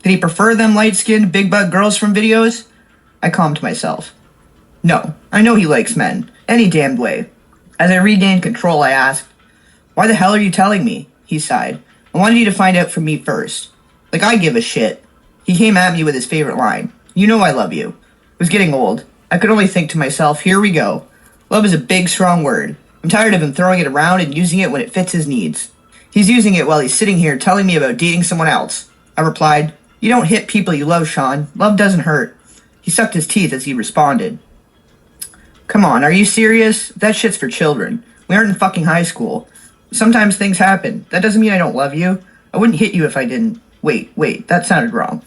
Did he prefer them light-skinned, big-butt girls from videos? I calmed myself. No, I know he likes men. Any damned way. As I regained control, I asked, why the hell are you telling me? He sighed. I wanted you to find out from me first. Like I give a shit. He came at me with his favorite line. You know I love you. It was getting old. I could only think to myself, here we go. Love is a big, strong word. I'm tired of him throwing it around and using it when it fits his needs. He's using it while he's sitting here telling me about dating someone else. I replied, you don't hit people you love, Sean. Love doesn't hurt. He sucked his teeth as he responded. Come on, are you serious? That shit's for children. We aren't in fucking high school. Sometimes things happen. That doesn't mean I don't love you. I wouldn't hit you if I didn't. Wait, that sounded wrong.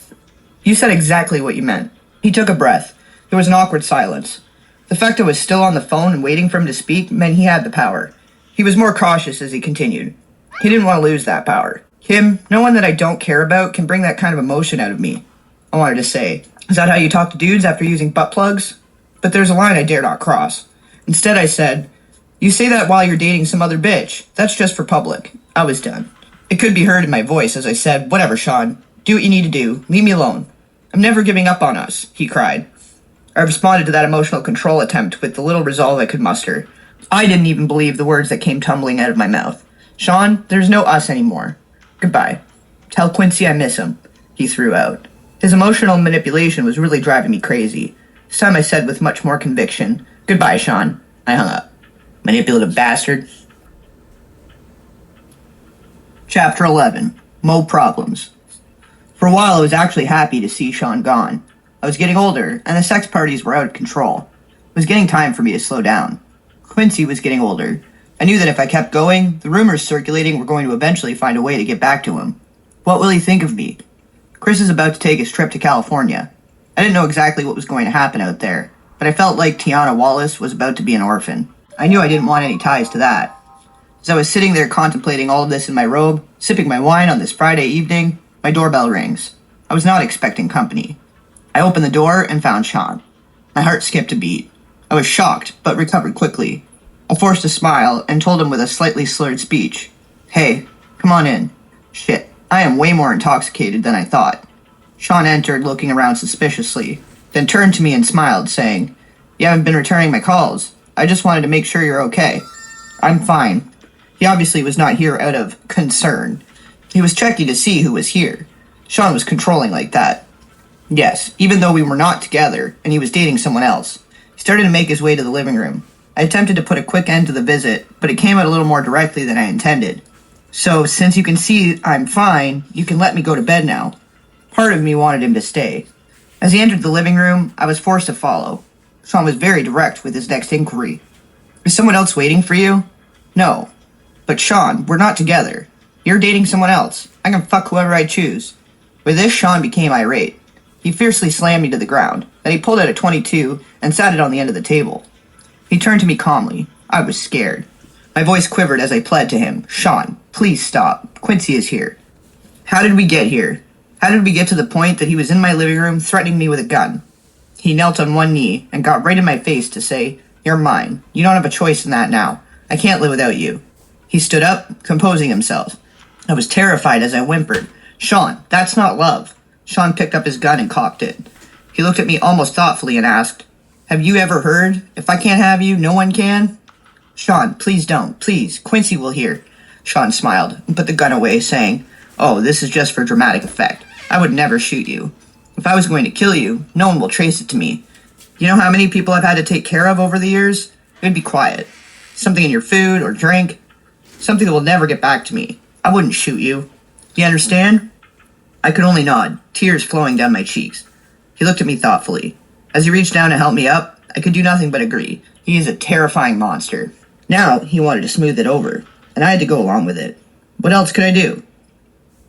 You said exactly what you meant. He took a breath. There was an awkward silence. The fact I was still on the phone and waiting for him to speak meant he had the power. He was more cautious as he continued. He didn't want to lose that power. Kim, no one that I don't care about can bring that kind of emotion out of me. I wanted to say, is that how you talk to dudes after using butt plugs? But there's a line I dare not cross. Instead I said, you say that while you're dating some other bitch. That's just for public. I was done. It could be heard in my voice as I said, whatever, Sean. Do what you need to do. Leave me alone. I'm never giving up on us, he cried. I responded to that emotional control attempt with the little resolve I could muster. I didn't even believe the words that came tumbling out of my mouth. Sean, there's no us anymore. Goodbye. Tell Quincy I miss him, he threw out. His emotional manipulation was really driving me crazy. This time I said with much more conviction, goodbye, Sean. I hung up. Manipulative bastard. Chapter 11. Mo Problems. For a while I was actually happy to see Sean gone. I was getting older, and the sex parties were out of control. It was getting time for me to slow down. Quincy was getting older. I knew that if I kept going, the rumors circulating were going to eventually find a way to get back to him. What will he think of me? Chris is about to take his trip to California. I didn't know exactly what was going to happen out there, but I felt like Tiana Wallace was about to be an orphan. I knew I didn't want any ties to that. As I was sitting there contemplating all of this in my robe, sipping my wine on this Friday evening, my doorbell rings. I was not expecting company. I opened the door and found Sean. My heart skipped a beat. I was shocked, but recovered quickly. I forced a smile and told him with a slightly slurred speech, hey, come on in. Shit, I am way more intoxicated than I thought. Sean entered, looking around suspiciously, then turned to me and smiled, saying, you haven't been returning my calls. I just wanted to make sure you're okay. I'm fine. He obviously was not here out of concern. He was checking to see who was here. Sean was controlling like that. Yes, even though we were not together, and he was dating someone else. He started to make his way to the living room. I attempted to put a quick end to the visit, but it came out a little more directly than I intended. So, since you can see I'm fine, you can let me go to bed now. Part of me wanted him to stay. As he entered the living room, I was forced to follow. Sean was very direct with his next inquiry. Is someone else waiting for you? No. But Sean, we're not together. You're dating someone else. I can fuck whoever I choose. With this, Sean became irate. He fiercely slammed me to the ground. Then he pulled out a .22 and sat it on the end of the table. He turned to me calmly. I was scared. My voice quivered as I pled to him. Sean, please stop. Quincy is here. How did we get here? How did we get to the point that he was in my living room threatening me with a gun? He knelt on one knee and got right in my face to say, you're mine. You don't have a choice in that now. I can't live without you. He stood up, composing himself. I was terrified as I whimpered, Sean, that's not love. Sean picked up his gun and cocked it. He looked at me almost thoughtfully and asked, have you ever heard, if I can't have you, no one can? Sean, please don't. Please, Quincy will hear. Sean smiled and put the gun away, saying, oh, this is just for dramatic effect. I would never shoot you. If I was going to kill you, no one will trace it to me. You know how many people I've had to take care of over the years? It would be quiet. Something in your food or drink. Something that will never get back to me. I wouldn't shoot you. Do you understand? I could only nod, tears flowing down my cheeks. He looked at me thoughtfully. As he reached down to help me up, I could do nothing but agree. He is a terrifying monster. Now, he wanted to smooth it over, and I had to go along with it. What else could I do?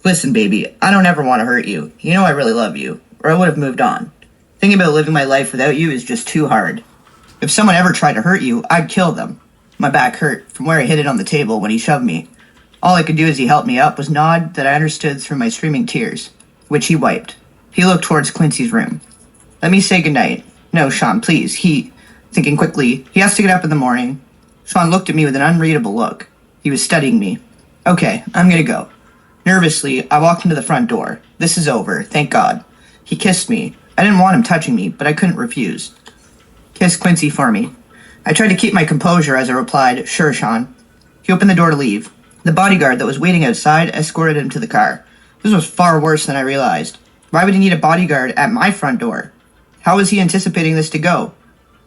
Listen, baby, I don't ever want to hurt you. You know I really love you, or I would have moved on. Thinking about living my life without you is just too hard. If someone ever tried to hurt you, I'd kill them. My back hurt from where I hit it on the table when he shoved me. All I could do as he helped me up was nod that I understood through my streaming tears, which he wiped. He looked towards Quincy's room. Let me say goodnight. No, Sean, please. Thinking quickly, he has to get up in the morning. Sean looked at me with an unreadable look. He was studying me. Okay, I'm gonna go. Nervously, I walked into the front door. This is over, thank God. He kissed me. I didn't want him touching me, but I couldn't refuse. Kiss Quincy for me. I tried to keep my composure as I replied, sure, Sean. He opened the door to leave. The bodyguard that was waiting outside escorted him to the car. This was far worse than I realized. Why would he need a bodyguard at my front door? How was he anticipating this to go?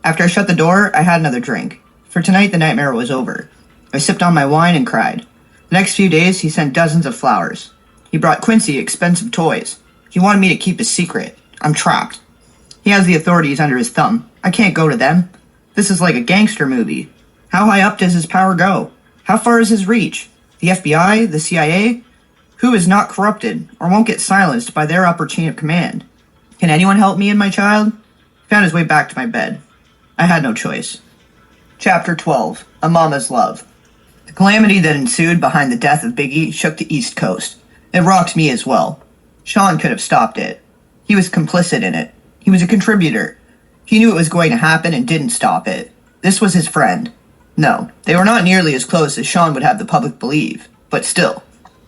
After I shut the door, I had another drink. For tonight, the nightmare was over. I sipped on my wine and cried. The next few days, he sent dozens of flowers. He brought Quincy expensive toys. He wanted me to keep his secret. I'm trapped. He has the authorities under his thumb. I can't go to them. This is like a gangster movie. How high up does his power go? How far is his reach? The FBI? The CIA? Who is not corrupted or won't get silenced by their upper chain of command? Can anyone help me and my child? found his way back to my bed. I had no choice. Chapter 12. A Mama's Love. The calamity that ensued behind the death of Biggie shook the East Coast. It rocked me as well. Sean could have stopped it. He was complicit in it. He was a contributor. He knew it was going to happen and didn't stop it. This was his friend. No, they were not nearly as close as Sean would have the public believe, but still.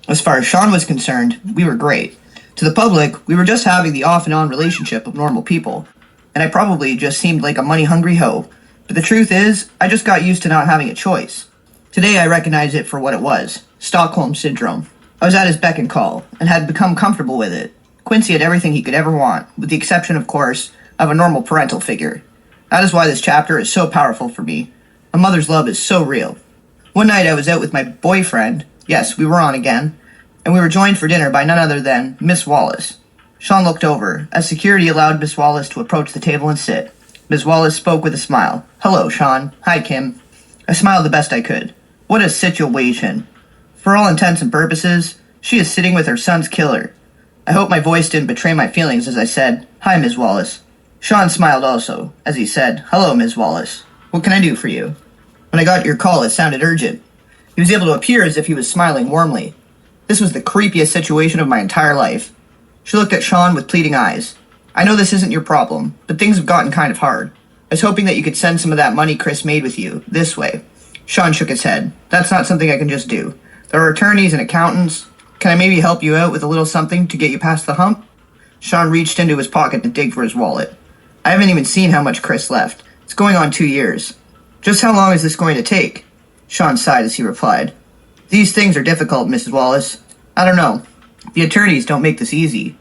As far as Sean was concerned, we were great. To the public, we were just having the off-and-on relationship of normal people, and I probably just seemed like a money-hungry hoe. But the truth is, I just got used to not having a choice. Today I recognize it for what it was, Stockholm Syndrome. I was at his beck and call, and had become comfortable with it. Quincy had everything he could ever want, with the exception, of course, of a normal parental figure. That is why this chapter is so powerful for me. A mother's love is so real. One night I was out with my boyfriend. Yes, we were on again. And we were joined for dinner by none other than Miss Wallace. Sean looked over, as security allowed Miss Wallace to approach the table and sit. Miss Wallace spoke with a smile. "Hello, Sean. Hi, Kim." I smiled the best I could. What a situation. For all intents and purposes, she is sitting with her son's killer. I hope my voice didn't betray my feelings as I said, "Hi, Ms. Wallace." Sean smiled also, as he said, "Hello, Ms. Wallace. What can I do for you?" When I got your call, it sounded urgent. He was able to appear as if he was smiling warmly. This was the creepiest situation of my entire life. She looked at Sean with pleading eyes. "I know this isn't your problem, but things have gotten kind of hard. I was hoping that you could send some of that money Chris made with you, this way." Sean shook his head. "That's not something I can just do. There are attorneys and accountants. Can I maybe help you out with a little something to get you past the hump?" Sean reached into his pocket to dig for his wallet. "I haven't even seen how much Chris left. It's going on 2 years. Just how long is this going to take?" Sean sighed as he replied, "These things are difficult, Mrs. Wallace. I don't know. The attorneys don't make this easy."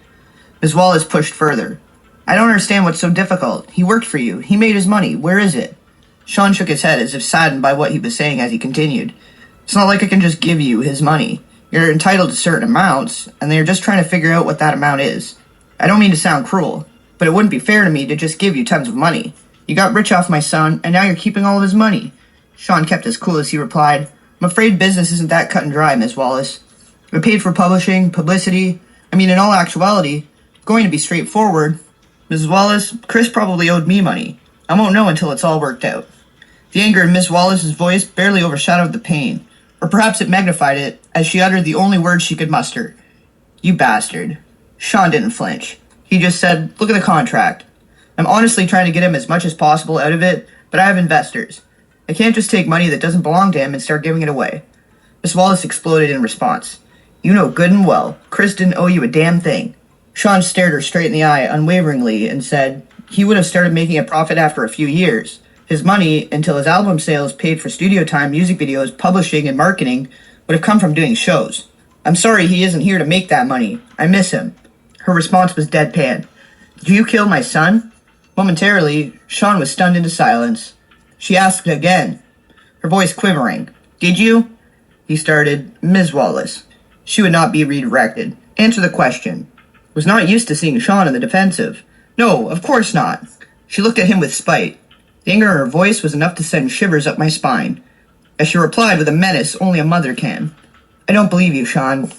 Ms. Wallace pushed further. "I don't understand what's so difficult. He worked for you. He made his money. Where is it?" Sean shook his head as if saddened by what he was saying as he continued. "It's not like I can just give you his money. You're entitled to certain amounts, and they're just trying to figure out what that amount is. I don't mean to sound cruel, but it wouldn't be fair to me to just give you tons of money. You got rich off my son, and now you're keeping all of his money." Sean kept as cool as he replied, "I'm afraid business isn't that cut and dry, Miss Wallace. I paid for publishing, publicity. I mean, in all actuality, it's going to be straightforward. Mrs. Wallace, Chris probably owed me money. I won't know until it's all worked out." The anger in Miss Wallace's voice barely overshadowed the pain, or perhaps it magnified it as she uttered the only words she could muster. "You bastard." Sean didn't flinch. He just said, "Look at the contract. I'm honestly trying to get him as much as possible out of it, but I have investors. I can't just take money that doesn't belong to him and start giving it away." Miss Wallace exploded in response. "You know good and well, Chris didn't owe you a damn thing." Sean stared her straight in the eye unwaveringly and said, "He would have started making a profit after a few years. His money, until his album sales paid for studio time, music videos, publishing, and marketing, would have come from doing shows. I'm sorry he isn't here to make that money. I miss him." Her response was deadpan. "Did you kill my son?" Momentarily, Sean was stunned into silence. She asked again, her voice quivering. "Did you?" He started, "Ms. Wallace." She would not be redirected. "Answer the question." Was not used to seeing Sean in the defensive. "No, of course not." She looked at him with spite. The anger in her voice was enough to send shivers up my spine, as she replied with a menace only a mother can. "I don't believe you, Sean."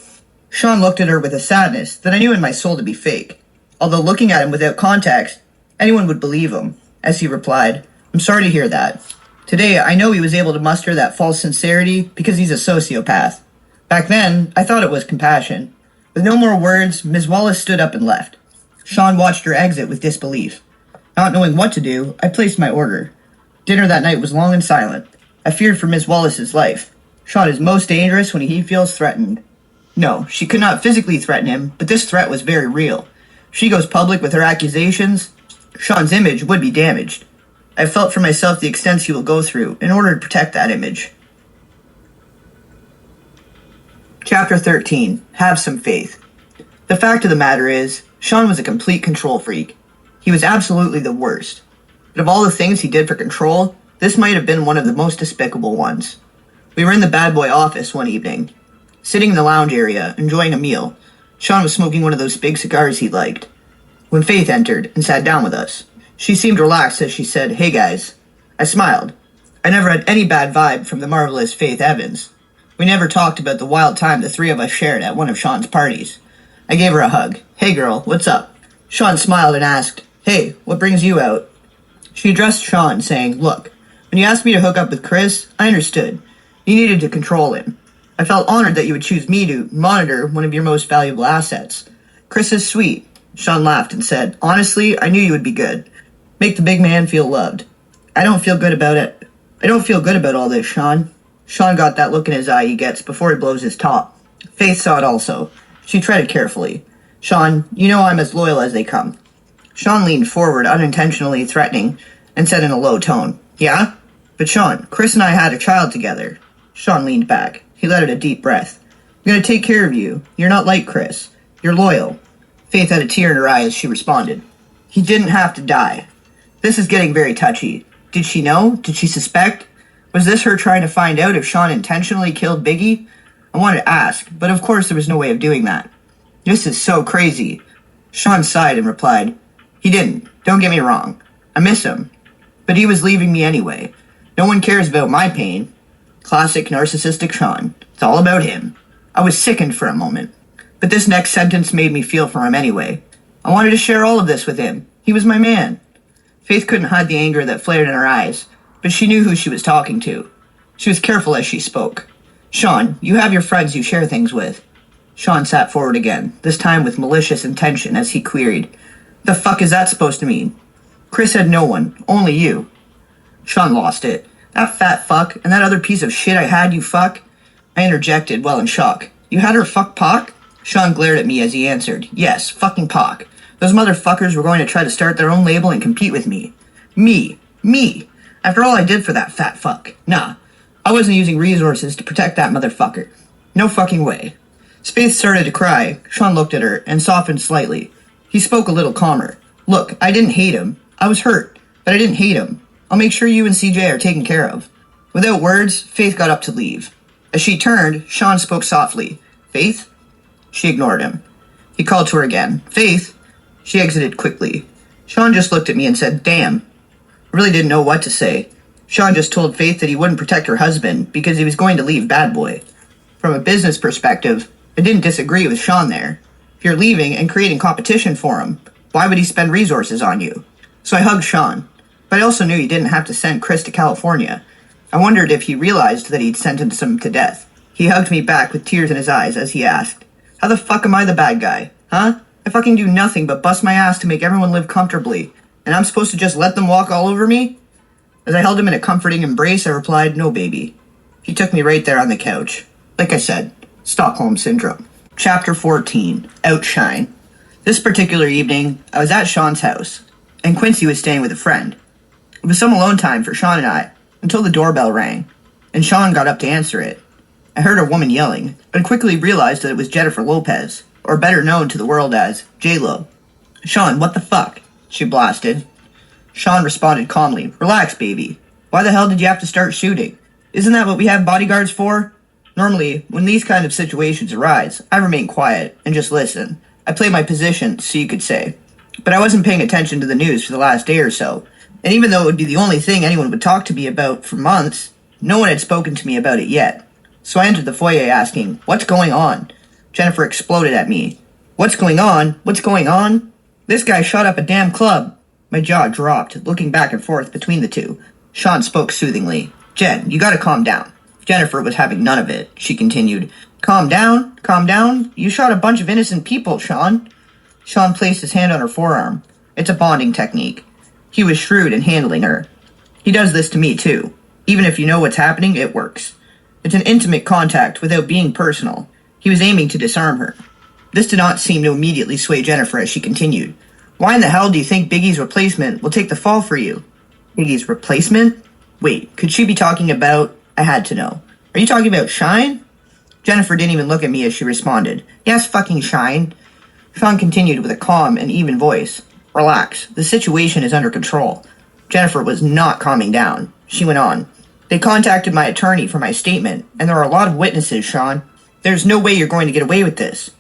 Sean looked at her with a sadness that I knew in my soul to be fake. Although looking at him without context, anyone would believe him, as he replied, "I'm sorry to hear that. Today, I know he was able to muster that false sincerity because he's a sociopath. Back then, I thought it was compassion." With no more words, Ms. Wallace stood up and left. Sean watched her exit with disbelief. Not knowing what to do, I placed my order. Dinner that night was long and silent. I feared for Ms. Wallace's life. Sean is most dangerous when he feels threatened. No, she could not physically threaten him, but this threat was very real. If she goes public with her accusations, Sean's image would be damaged. I felt for myself the extents he will go through in order to protect that image. Chapter 13. Have some faith. The fact of the matter is, Sean was a complete control freak. He was absolutely the worst. But of all the things he did for control, this might have been one of the most despicable ones. We were in the bad boy office one evening, sitting in the lounge area, enjoying a meal. Sean was smoking one of those big cigars he liked, when Faith entered and sat down with us. She seemed relaxed as she said, "Hey guys." I smiled. I never had any bad vibe from the marvelous Faith Evans. We never talked about the wild time the three of us shared at one of Sean's parties. I gave her a hug. "Hey girl, what's up?" Sean smiled and asked, "Hey, what brings you out?" She addressed Sean, saying, "Look, when you asked me to hook up with Chris, I understood. You needed to control him. I felt honored that you would choose me to monitor one of your most valuable assets. Chris is sweet." Sean laughed and said, "Honestly, I knew you would be good. Make the big man feel loved." "I don't feel good about it. I don't feel good about all this, Sean." Sean got that look in his eye he gets before he blows his top. Faith saw it also. She treaded carefully. "Sean, you know I'm as loyal as they come." Sean leaned forward, unintentionally threatening, and said in a low tone, "Yeah? But Sean, Chris and I had a child together." Sean leaned back. He let out a deep breath. "I'm going to take care of you. You're not like Chris. You're loyal." Faith had a tear in her eye as she responded. "He didn't have to die." This is getting very touchy. Did she know? Did she suspect? Was this her trying to find out if Sean intentionally killed Biggie? I wanted to ask, but of course there was no way of doing that. This is so crazy. Sean sighed and replied, "He didn't. Don't get me wrong. I miss him. But he was leaving me anyway. No one cares about my pain." Classic narcissistic Sean. It's all about him. I was sickened for a moment. But this next sentence made me feel for him anyway. I wanted to share all of this with him. He was my man. Faith couldn't hide the anger that flared in her eyes, but she knew who she was talking to. She was careful as she spoke. "Sean, you have your friends you share things with." Sean sat forward again, this time with malicious intention as he queried, "The fuck is that supposed to mean?" "Chris had no one, only you." Sean lost it. "That fat fuck, and that other piece of shit I had you fuck?" I interjected, well in shock. "You had her fuck Pac?" Sean glared at me as he answered, "Yes, fucking Pac. Those motherfuckers were going to try to start their own label and compete with me. Me. After all I did for that fat fuck. Nah, I wasn't using resources to protect that motherfucker. No fucking way." Faith started to cry. Sean looked at her and softened slightly. He spoke a little calmer. "Look, I didn't hate him. I was hurt, but I didn't hate him. I'll make sure you and CJ are taken care of." Without words, Faith got up to leave. As she turned, Sean spoke softly. "Faith?" She ignored him. He called to her again. "Faith?" She exited quickly. Sean just looked at me and said, "Damn." I really didn't know what to say. Sean just told Faith that he wouldn't protect her husband because he was going to leave Bad Boy. From a business perspective, I didn't disagree with Sean there. If you're leaving and creating competition for him, why would he spend resources on you? So I hugged Sean, but I also knew he didn't have to send Chris to California. I wondered if he realized that he'd sentenced him to death. He hugged me back with tears in his eyes as he asked, "How the fuck am I the bad guy? Huh? I fucking do nothing but bust my ass to make everyone live comfortably, and I'm supposed to just let them walk all over me?" As I held him in a comforting embrace, I replied, "No, baby." He took me right there on the couch. Like I said, Stockholm Syndrome. Chapter 14. Outshine. This particular evening, I was at Sean's house, and Quincy was staying with a friend. It was some alone time for Sean and I, until the doorbell rang, and Sean got up to answer it. I heard a woman yelling, and quickly realized that it was Jennifer Lopez, or better known to the world as J-Lo. "Sean, what the fuck?" she blasted. Sean responded calmly, "Relax, baby. Why the hell did you have to start shooting? Isn't that what we have bodyguards for?" Normally, when these kind of situations arise, I remain quiet and just listen. I play my position, so you could say. But I wasn't paying attention to the news for the last day or so, and even though it would be the only thing anyone would talk to me about for months, no one had spoken to me about it yet. So I entered the foyer asking, "What's going on?" Jennifer exploded at me. "What's going on? What's going on? This guy shot up a damn club." My jaw dropped, looking back and forth between the two. Sean spoke soothingly. "Jen, you gotta calm down." Jennifer was having none of it. She continued, Calm down? Calm down? You shot a bunch of innocent people, Sean." Sean placed his hand on her forearm. It's a bonding technique. He was shrewd in handling her. He does this to me, too. Even if you know what's happening, it works. It's an intimate contact without being personal. He was aiming to disarm her. This did not seem to immediately sway Jennifer as she continued. "Why in the hell do you think Biggie's replacement will take the fall for you?" "Biggie's replacement? Wait, could she be talking about..." I had to know. "Are you talking about Shine?" Jennifer didn't even look at me as she responded. "Yes, fucking Shine." Sean continued with a calm and even voice. "Relax. The situation is under control." Jennifer was not calming down. She went on. "They contacted my attorney for my statement, and there are a lot of witnesses, Sean. There's no way you're going to get away with this."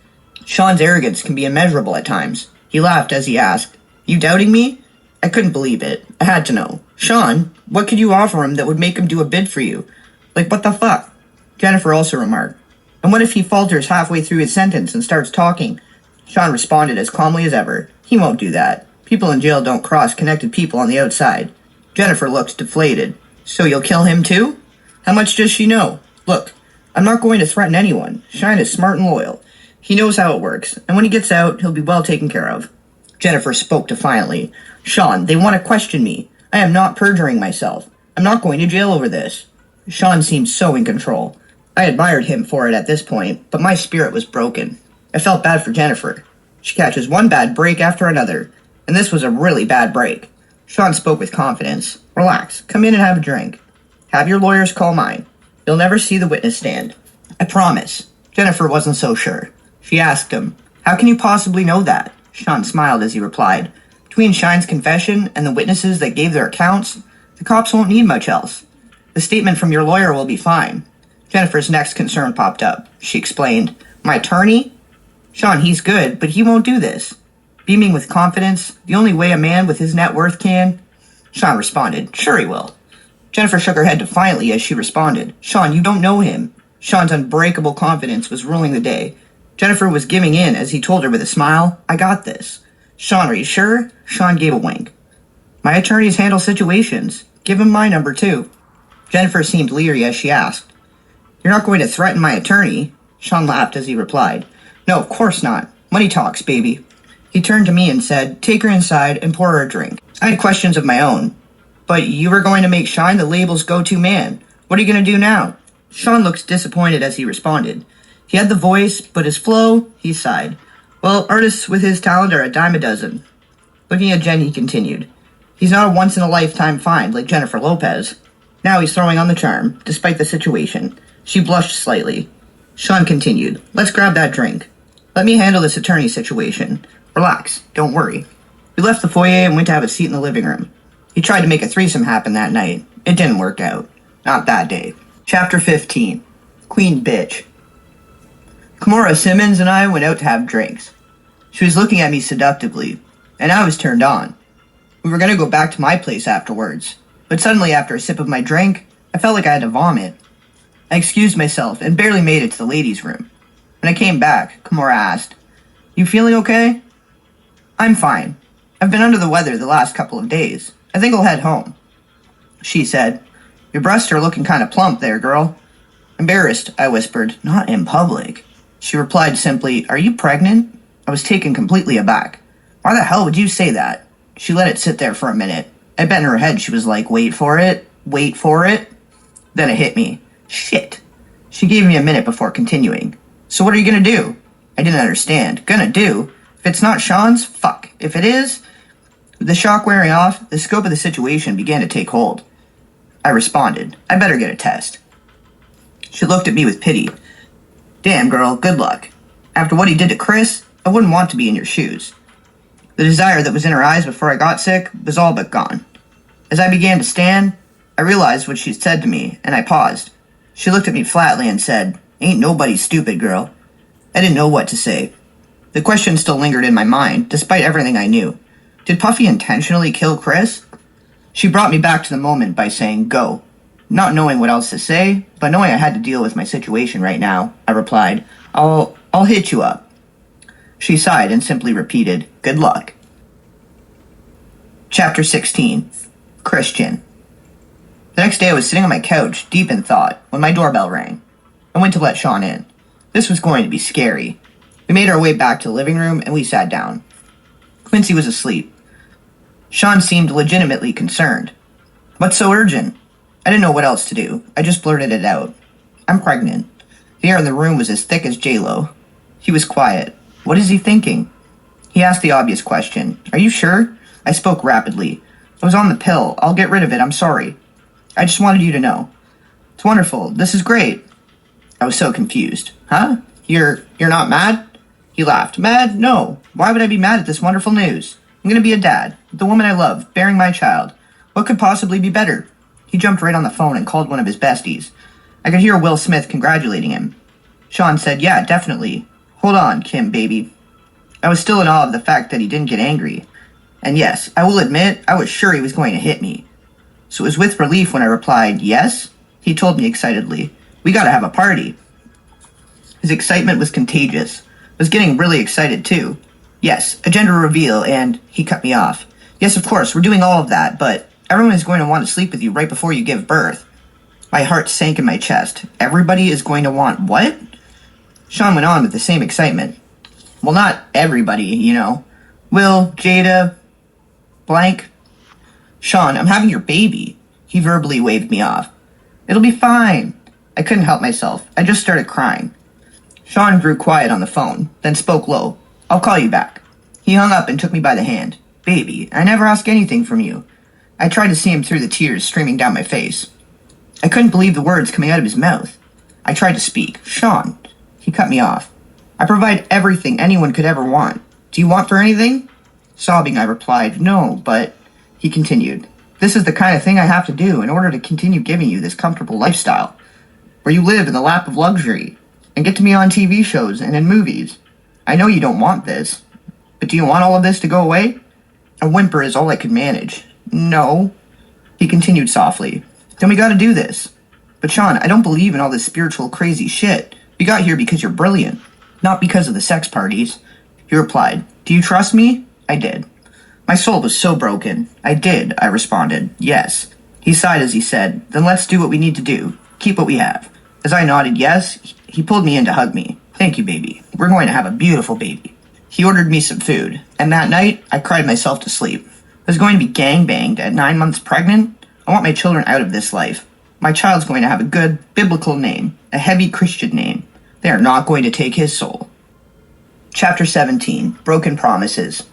Sean's arrogance can be immeasurable at times. He laughed as he asked, "You doubting me?" I couldn't believe it. I had to know. "Sean, what could you offer him that would make him do a bid for you? Like, what the fuck?" Jennifer also remarked, "And what if he falters halfway through his sentence and starts talking?" Sean responded as calmly as ever. "He won't do that. People in jail don't cross connected people on the outside. Jennifer looked deflated. So you'll kill him too? How much does she know? Look, I'm not going to threaten anyone. Shine is smart and loyal. He knows how it works, and when he gets out, he'll be well taken care of. Jennifer spoke defiantly. Sean, they want to question me. I am not perjuring myself. I'm not going to jail over this. Sean seemed so in control. I admired him for it at this point, but my spirit was broken. I felt bad for Jennifer. She catches one bad break after another, and this was a really bad break. Sean spoke with confidence. Relax, come in and have a drink. Have your lawyers call mine. You'll never see the witness stand. I promise. Jennifer wasn't so sure. She asked him, how can you possibly know that? Sean smiled as he replied, between Shine's confession and the witnesses that gave their accounts, the cops won't need much else. The statement from your lawyer will be fine. Jennifer's next concern popped up. She explained, my attorney? Sean, he's good, but he won't do this. Beaming with confidence, the only way a man with his net worth can. Sean responded, sure he will. Jennifer shook her head defiantly as she responded, Sean, you don't know him. Sean's unbreakable confidence was ruling the day. Jennifer was giving in as he told her with a smile, I got this. Sean, are you sure? Sean gave a wink. My attorneys handle situations. Give him my number too. Jennifer seemed leery as she asked, you're not going to threaten my attorney? Sean laughed as he replied, no, of course not. Money talks, baby. He turned to me and said, take her inside and pour her a drink. I had questions of my own. But you were going to make Shine the label's go-to man. What are you going to do now? Sean looked disappointed as he responded. He had the voice, but his flow, he sighed. Well, artists with his talent are a dime a dozen. Looking at Jen, he continued. He's not a once-in-a-lifetime find like Jennifer Lopez. Now he's throwing on the charm, despite the situation. She blushed slightly. Sean continued. Let's grab that drink. Let me handle this attorney situation. Relax, don't worry. We left the foyer and went to have a seat in the living room. He tried to make a threesome happen that night. It didn't work out. Not that day. Chapter 15. Queen Bitch. Kimora Simmons and I went out to have drinks. She was looking at me seductively, and I was turned on. We were going to go back to my place afterwards, but suddenly after a sip of my drink, I felt like I had to vomit. I excused myself and barely made it to the ladies' room. When I came back, Kimora asked, You feeling okay? I'm fine. I've been under the weather the last couple of days. I think I'll head home. She said, Your breasts are looking kind of plump there, girl. Embarrassed, I whispered, Not in public. She replied simply, Are you pregnant? I was taken completely aback. Why the hell would you say that? She let it sit there for a minute. I bet in her head she was like, Wait for it. Then it hit me. Shit. She gave me a minute before continuing. So what are you gonna do? I didn't understand. Gonna do? If it's not Sean's, fuck. If it is... With the shock wearing off, the scope of the situation began to take hold. I responded, I better get a test. She looked at me with pity. Damn, girl, good luck. After what he did to Chris, I wouldn't want to be in your shoes. The desire that was in her eyes before I got sick was all but gone. As I began to stand, I realized what she'd said to me, and I paused. She looked at me flatly and said, Ain't nobody stupid, girl. I didn't know what to say. The question still lingered in my mind, despite everything I knew. Did Puffy intentionally kill Chris? She brought me back to the moment by saying, Go. Not knowing what else to say, but knowing I had to deal with my situation right now, I replied, I'll hit you up. She sighed and simply repeated, Good luck. Chapter 16. Christian. The next day I was sitting on my couch, deep in thought, when my doorbell rang. I went to let Sean in. This was going to be scary. We made our way back to the living room and we sat down. Quincy was asleep. Sean seemed legitimately concerned. What's so urgent? I didn't know what else to do. I just blurted it out. I'm pregnant. The air in the room was as thick as J-Lo. He was quiet. What is he thinking? He asked the obvious question. Are you sure? I spoke rapidly. I was on the pill. I'll get rid of it. I'm sorry. I just wanted you to know. It's wonderful. This is great. I was so confused. Huh? You're not mad? He laughed. Mad? No. Why would I be mad at this wonderful news? I'm going to be a dad. With the woman I love, bearing my child. What could possibly be better? He jumped right on the phone and called one of his besties. I could hear Will Smith congratulating him. Sean said, Yeah, definitely. Hold on, Kim, baby. I was still in awe of the fact that he didn't get angry. And yes, I will admit, I was sure he was going to hit me. So it was with relief when I replied, Yes? He told me excitedly, We gotta have a party. His excitement was contagious. I was getting really excited too. Yes, a gender reveal, and he cut me off. Yes, of course, we're doing all of that, but Everyone is going to want to sleep with you right before you give birth. My heart sank in my chest. Everybody is going to want what? Sean went on with the same excitement. Well, not everybody, you know. Will, Jada, blank. Sean, I'm having your baby. He verbally waved me off. It'll be fine. I couldn't help myself. I just started crying. Sean grew quiet on the phone, then spoke low. I'll call you back. He hung up and took me by the hand. Baby, I never ask anything from you. I tried to see him through the tears streaming down my face. I couldn't believe the words coming out of his mouth. I tried to speak. Sean. He cut me off. I provide everything anyone could ever want. Do you want for anything? Sobbing, I replied, no, but... He continued, this is the kind of thing I have to do in order to continue giving you this comfortable lifestyle, where you live in the lap of luxury, and get to be on TV shows and in movies. I know you don't want this, but do you want all of this to go away? A whimper is all I could manage. No. He continued softly, then we gotta do this. But Sean, I don't believe in all this spiritual crazy shit. We got here because you're brilliant, not because of the sex parties. He replied, do you trust me? I did. My soul was so broken. I did, I responded, yes. He sighed as he said, then let's do what we need to do. Keep what we have. As I nodded yes, he pulled me in to hug me. Thank you, baby. We're going to have a beautiful baby. He ordered me some food, and that night, I cried myself to sleep. I was going to be gangbanged at 9 months pregnant. I want my children out of this life. My child's going to have a good, biblical name, a heavy Christian name. They are not going to take his soul. Chapter 17, Broken Promises.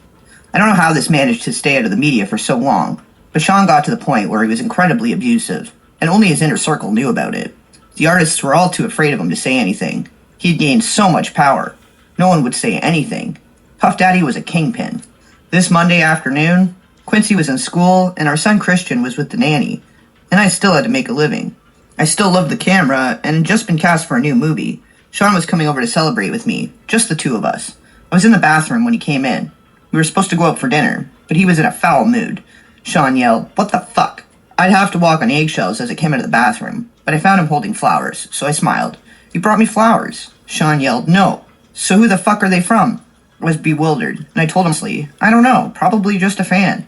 I don't know how this managed to stay out of the media for so long, but Sean got to the point where he was incredibly abusive, and only his inner circle knew about it. The artists were all too afraid of him to say anything. He'd gained so much power. No one would say anything. Puff Daddy was a kingpin. This Monday afternoon, Quincy was in school, and our son Christian was with the nanny, and I still had to make a living. I still loved the camera, and had just been cast for a new movie. Sean was coming over to celebrate with me, just the two of us. I was in the bathroom when he came in. We were supposed to go out for dinner, but he was in a foul mood. Sean yelled, what the fuck? I'd have to walk on eggshells as I came out of the bathroom, but I found him holding flowers, so I smiled. You brought me flowers. Sean yelled, no. So who the fuck are they from? I was bewildered, and I told him, I don't know, probably just a fan.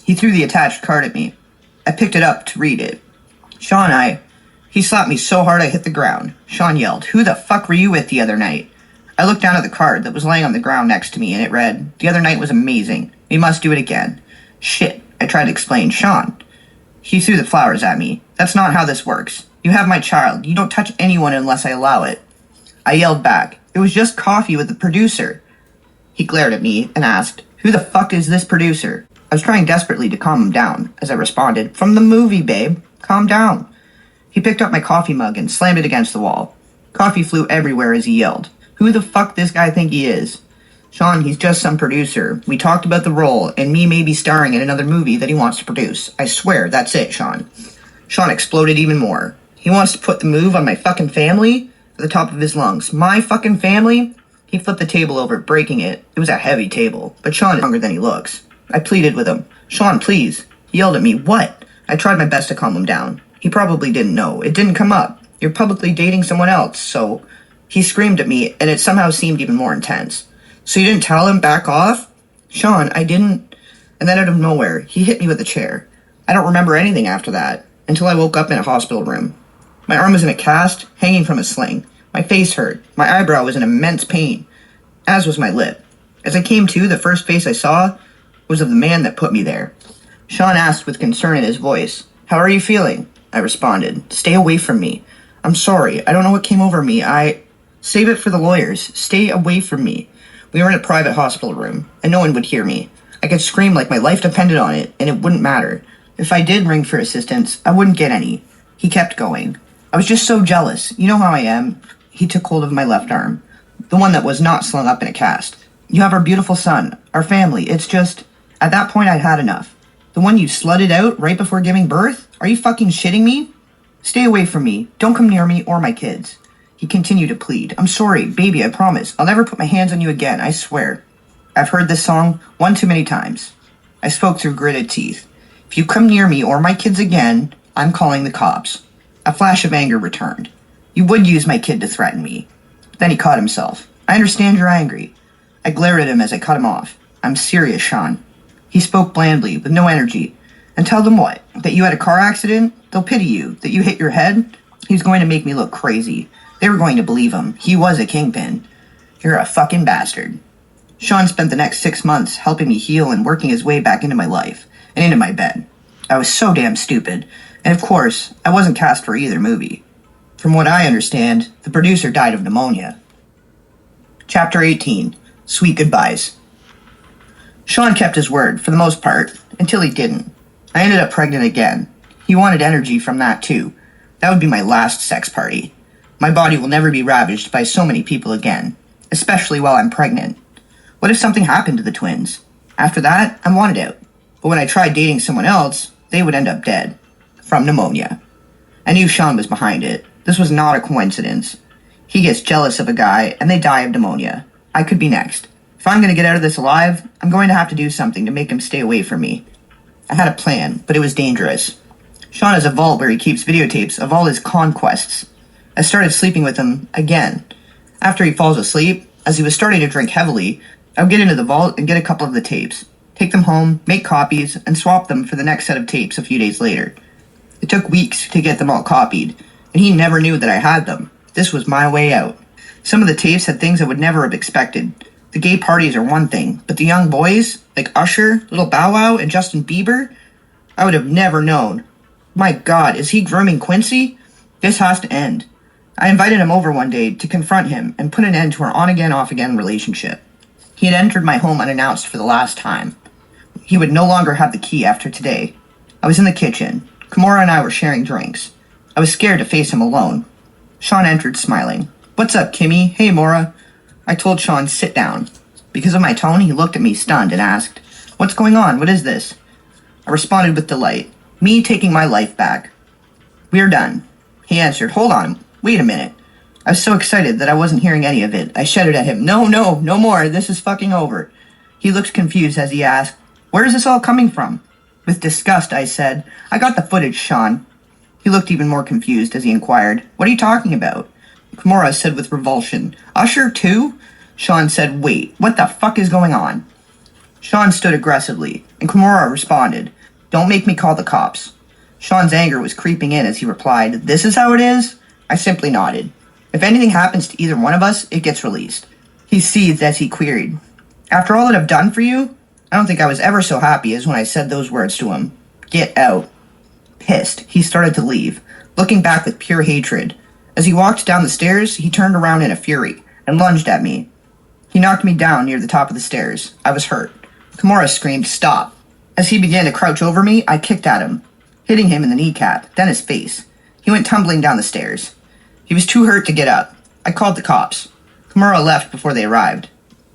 He threw the attached card at me. I picked it up to read it. He slapped me so hard I hit the ground. Sean yelled, who the fuck were you with the other night? I looked down at the card that was laying on the ground next to me, and it read, the other night was amazing. We must do it again. Shit, I tried to explain. Sean. He threw the flowers at me. That's not how this works. You have my child. You don't touch anyone unless I allow it. I yelled back. It was just coffee with the producer. He glared at me and asked, who the fuck is this producer? I was trying desperately to calm him down, as I responded, from the movie, babe. Calm down. He picked up my coffee mug and slammed it against the wall. Coffee flew everywhere as he yelled. Who the fuck this guy think he is? Sean, he's just some producer. We talked about the role, and me maybe starring in another movie that he wants to produce. I swear, that's it, Sean. Sean exploded even more. He wants to put the move on my fucking family? At the top of his lungs. My fucking family? He flipped the table over, breaking it. It was a heavy table, but Sean is stronger than he looks. I pleaded with him. Sean, please. He yelled at me. What? I tried my best to calm him down. He probably didn't know. It didn't come up. You're publicly dating someone else, so... He screamed at me, and it somehow seemed even more intense. So you didn't tell him back off? Sean, I didn't... And then out of nowhere, he hit me with a chair. I don't remember anything after that, until I woke up in a hospital room. My arm was in a cast, hanging from a sling. My face hurt. My eyebrow was in immense pain, as was my lip. As I came to, the first face I saw was of the man that put me there. Sean asked with concern in his voice, how are you feeling? I responded, stay away from me. I'm sorry, I don't know what came over me. Save it for the lawyers. Stay away from me. We were in a private hospital room, and no one would hear me. I could scream like my life depended on it, and it wouldn't matter. If I did ring for assistance, I wouldn't get any. He kept going. I was just so jealous. You know how I am. He took hold of my left arm, the one that was not slung up in a cast. You have our beautiful son, our family. It's just... At that point, I'd had enough. The one you slutted out right before giving birth? Are you fucking shitting me? Stay away from me. Don't come near me or my kids. He continued to plead. I'm sorry, baby, I promise. I'll never put my hands on you again, I swear. I've heard this song one too many times. I spoke through gritted teeth. If you come near me or my kids again, I'm calling the cops. A flash of anger returned. You would use my kid to threaten me. But then he caught himself. I understand you're angry. I glared at him as I cut him off. I'm serious, Sean. He spoke blandly, with no energy. And tell them what? That you had a car accident? They'll pity you. That you hit your head? He was going to make me look crazy. They were going to believe him. He was a kingpin. You're a fucking bastard. Sean spent the next 6 months helping me heal and working his way back into my life and into my bed. I was so damn stupid. And of course, I wasn't cast for either movie. From what I understand, the producer died of pneumonia. Chapter 18. Sweet Goodbyes. Sean kept his word, for the most part, until he didn't. I ended up pregnant again. He wanted energy from that too. That would be my last sex party. My body will never be ravaged by so many people again, especially while I'm pregnant. What if something happened to the twins? After that, I wanted out. But when I tried dating someone else, they would end up dead. From pneumonia. I knew Sean was behind it. This was not a coincidence. He gets jealous of a guy, and they die of pneumonia. I could be next. If I'm going to get out of this alive, I'm going to have to do something to make him stay away from me. I had a plan, but it was dangerous. Sean has a vault where he keeps videotapes of all his conquests. I started sleeping with him again. After he falls asleep, as he was starting to drink heavily, I would get into the vault and get a couple of the tapes, take them home, make copies, and swap them for the next set of tapes a few days later. It took weeks to get them all copied, and he never knew that I had them. This was my way out. Some of the tapes had things I would never have expected. The gay parties are one thing, but the young boys, like Usher, Little Bow Wow, and Justin Bieber, I would have never known. My God, is he grooming Quincy? This has to end. I invited him over one day to confront him and put an end to our on-again, off-again relationship. He had entered my home unannounced for the last time. He would no longer have the key after today. I was in the kitchen. Kimura and I were sharing drinks. I was scared to face him alone. Sean entered smiling. "What's up, Kimmy? Hey, Mora." I told Sean, "Sit down." Because of my tone, he looked at me stunned and asked, "What's going on? What is this?" I responded with delight. Me taking my life back. "We're done." He answered, "Hold on. Wait a minute." I was so excited that I wasn't hearing any of it. I shouted at him, No more. This is fucking over." He looked confused as he asked, "Where is this all coming from?" With disgust, I said, "I got the footage, Sean." He looked even more confused as he inquired, "What are you talking about?" Kimura said with revulsion, "Usher too?" Sean said, "Wait, what the fuck is going on?" Sean stood aggressively, and Kimura responded, "Don't make me call the cops." Sean's anger was creeping in as he replied, "This is how it is?" I simply nodded. "If anything happens to either one of us, it gets released." He seethed as he queried, "After all that I've done for you?" I don't think I was ever so happy as when I said those words to him. "Get out." Pissed, he started to leave, looking back with pure hatred. As he walked down the stairs, he turned around in a fury and lunged at me. He knocked me down near the top of the stairs. I was hurt. Kimura screamed, "Stop." As he began to crouch over me, I kicked at him, hitting him in the kneecap, then his face. He went tumbling down the stairs. He was too hurt to get up. I called the cops. Kimura left before they arrived.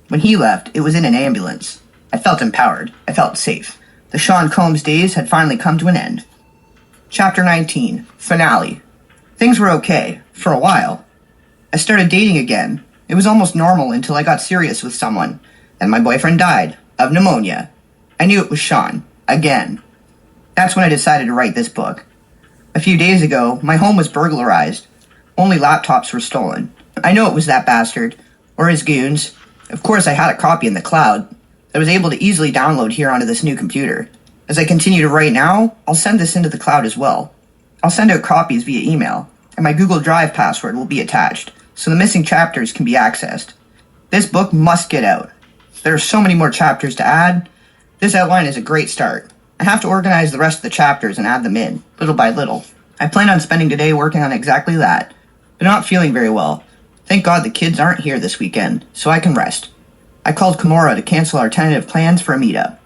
When he left, it was in an ambulance. I felt empowered. I felt safe. The Sean Combs days had finally come to an end. Chapter 19. Finale. Things were okay, for a while. I started dating again. It was almost normal until I got serious with someone, and my boyfriend died, of pneumonia. I knew it was Sean, again. That's when I decided to write this book. A few days ago, my home was burglarized. Only laptops were stolen. I know it was that bastard, or his goons. Of course, I had a copy in the cloud. I was able to easily download here onto this new computer. As I continue to write now, I'll send this into the cloud as well. I'll send out copies via email, and my Google Drive password will be attached, so the missing chapters can be accessed. This book must get out. There are so many more chapters to add. This outline is a great start. I have to organize the rest of the chapters and add them in, little by little. I plan on spending today working on exactly that, but not feeling very well. Thank God the kids aren't here this weekend, so I can rest. I called Kimura to cancel our tentative plans for a meetup.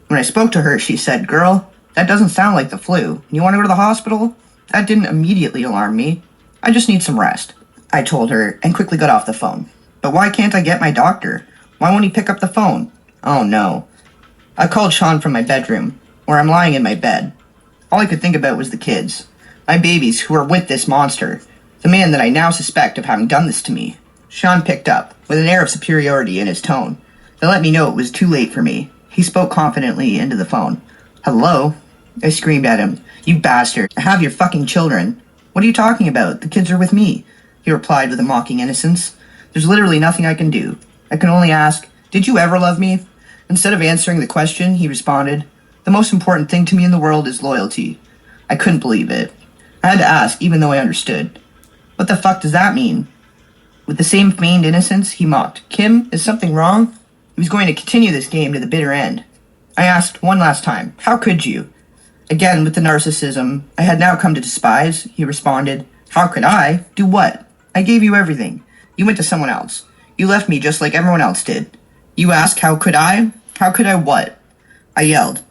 When I spoke to her, she said, "Girl, that doesn't sound like the flu. You want to go to the hospital?" That didn't immediately alarm me. "I just need some rest," I told her, and quickly got off the phone. "But why can't I get my doctor? Why won't he pick up the phone?" Oh no. I called Sean from my bedroom, where I'm lying in my bed. All I could think about was the kids. My babies who are with this monster. The man that I now suspect of having done this to me. Sean picked up, with an air of superiority in his tone, that let me know it was too late for me. He spoke confidently into the phone. "Hello?" I screamed at him. "You bastard. I have your fucking children." "What are you talking about? The kids are with me," he replied with a mocking innocence. "There's literally nothing I can do. I can only ask, did you ever love me?" Instead of answering the question, he responded, The most important thing to me in the world is loyalty. I couldn't believe it. I had to ask, even though I understood. What the fuck does that mean? With the same feigned innocence, he mocked. Kim, is something wrong? He was going to continue this game to the bitter end. I asked one last time, how could you? Again, with the narcissism I had now come to despise, he responded, how could I? Do what? I gave you everything. You went to someone else. You left me just like everyone else did. You ask, how could I? How could I what? I yelled,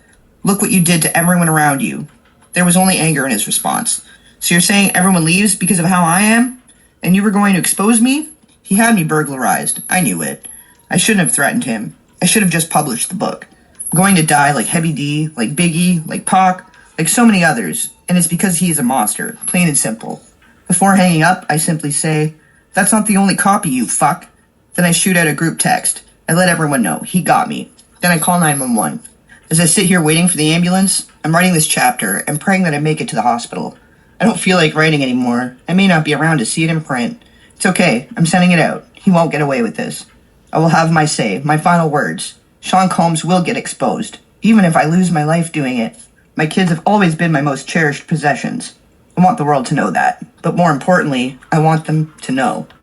look what you did to everyone around you. There was only anger in his response. So you're saying everyone leaves because of how I am? And you were going to expose me? He had me burglarized. I knew it. I shouldn't have threatened him. I should have just published the book. I'm going to die like Heavy D, like Biggie, like Pac, like so many others, and it's because he is a monster, plain and simple. Before hanging up, I simply say, that's not the only copy, you fuck. Then I shoot out a group text. I let everyone know, he got me. Then I call 911. As I sit here waiting for the ambulance, I'm writing this chapter and praying that I make it to the hospital. I don't feel like writing anymore. I may not be around to see it in print. It's okay, I'm sending it out. He won't get away with this. I will have my say, my final words. Sean Combs will get exposed, even if I lose my life doing it. My kids have always been my most cherished possessions. I want the world to know that. But more importantly, I want them to know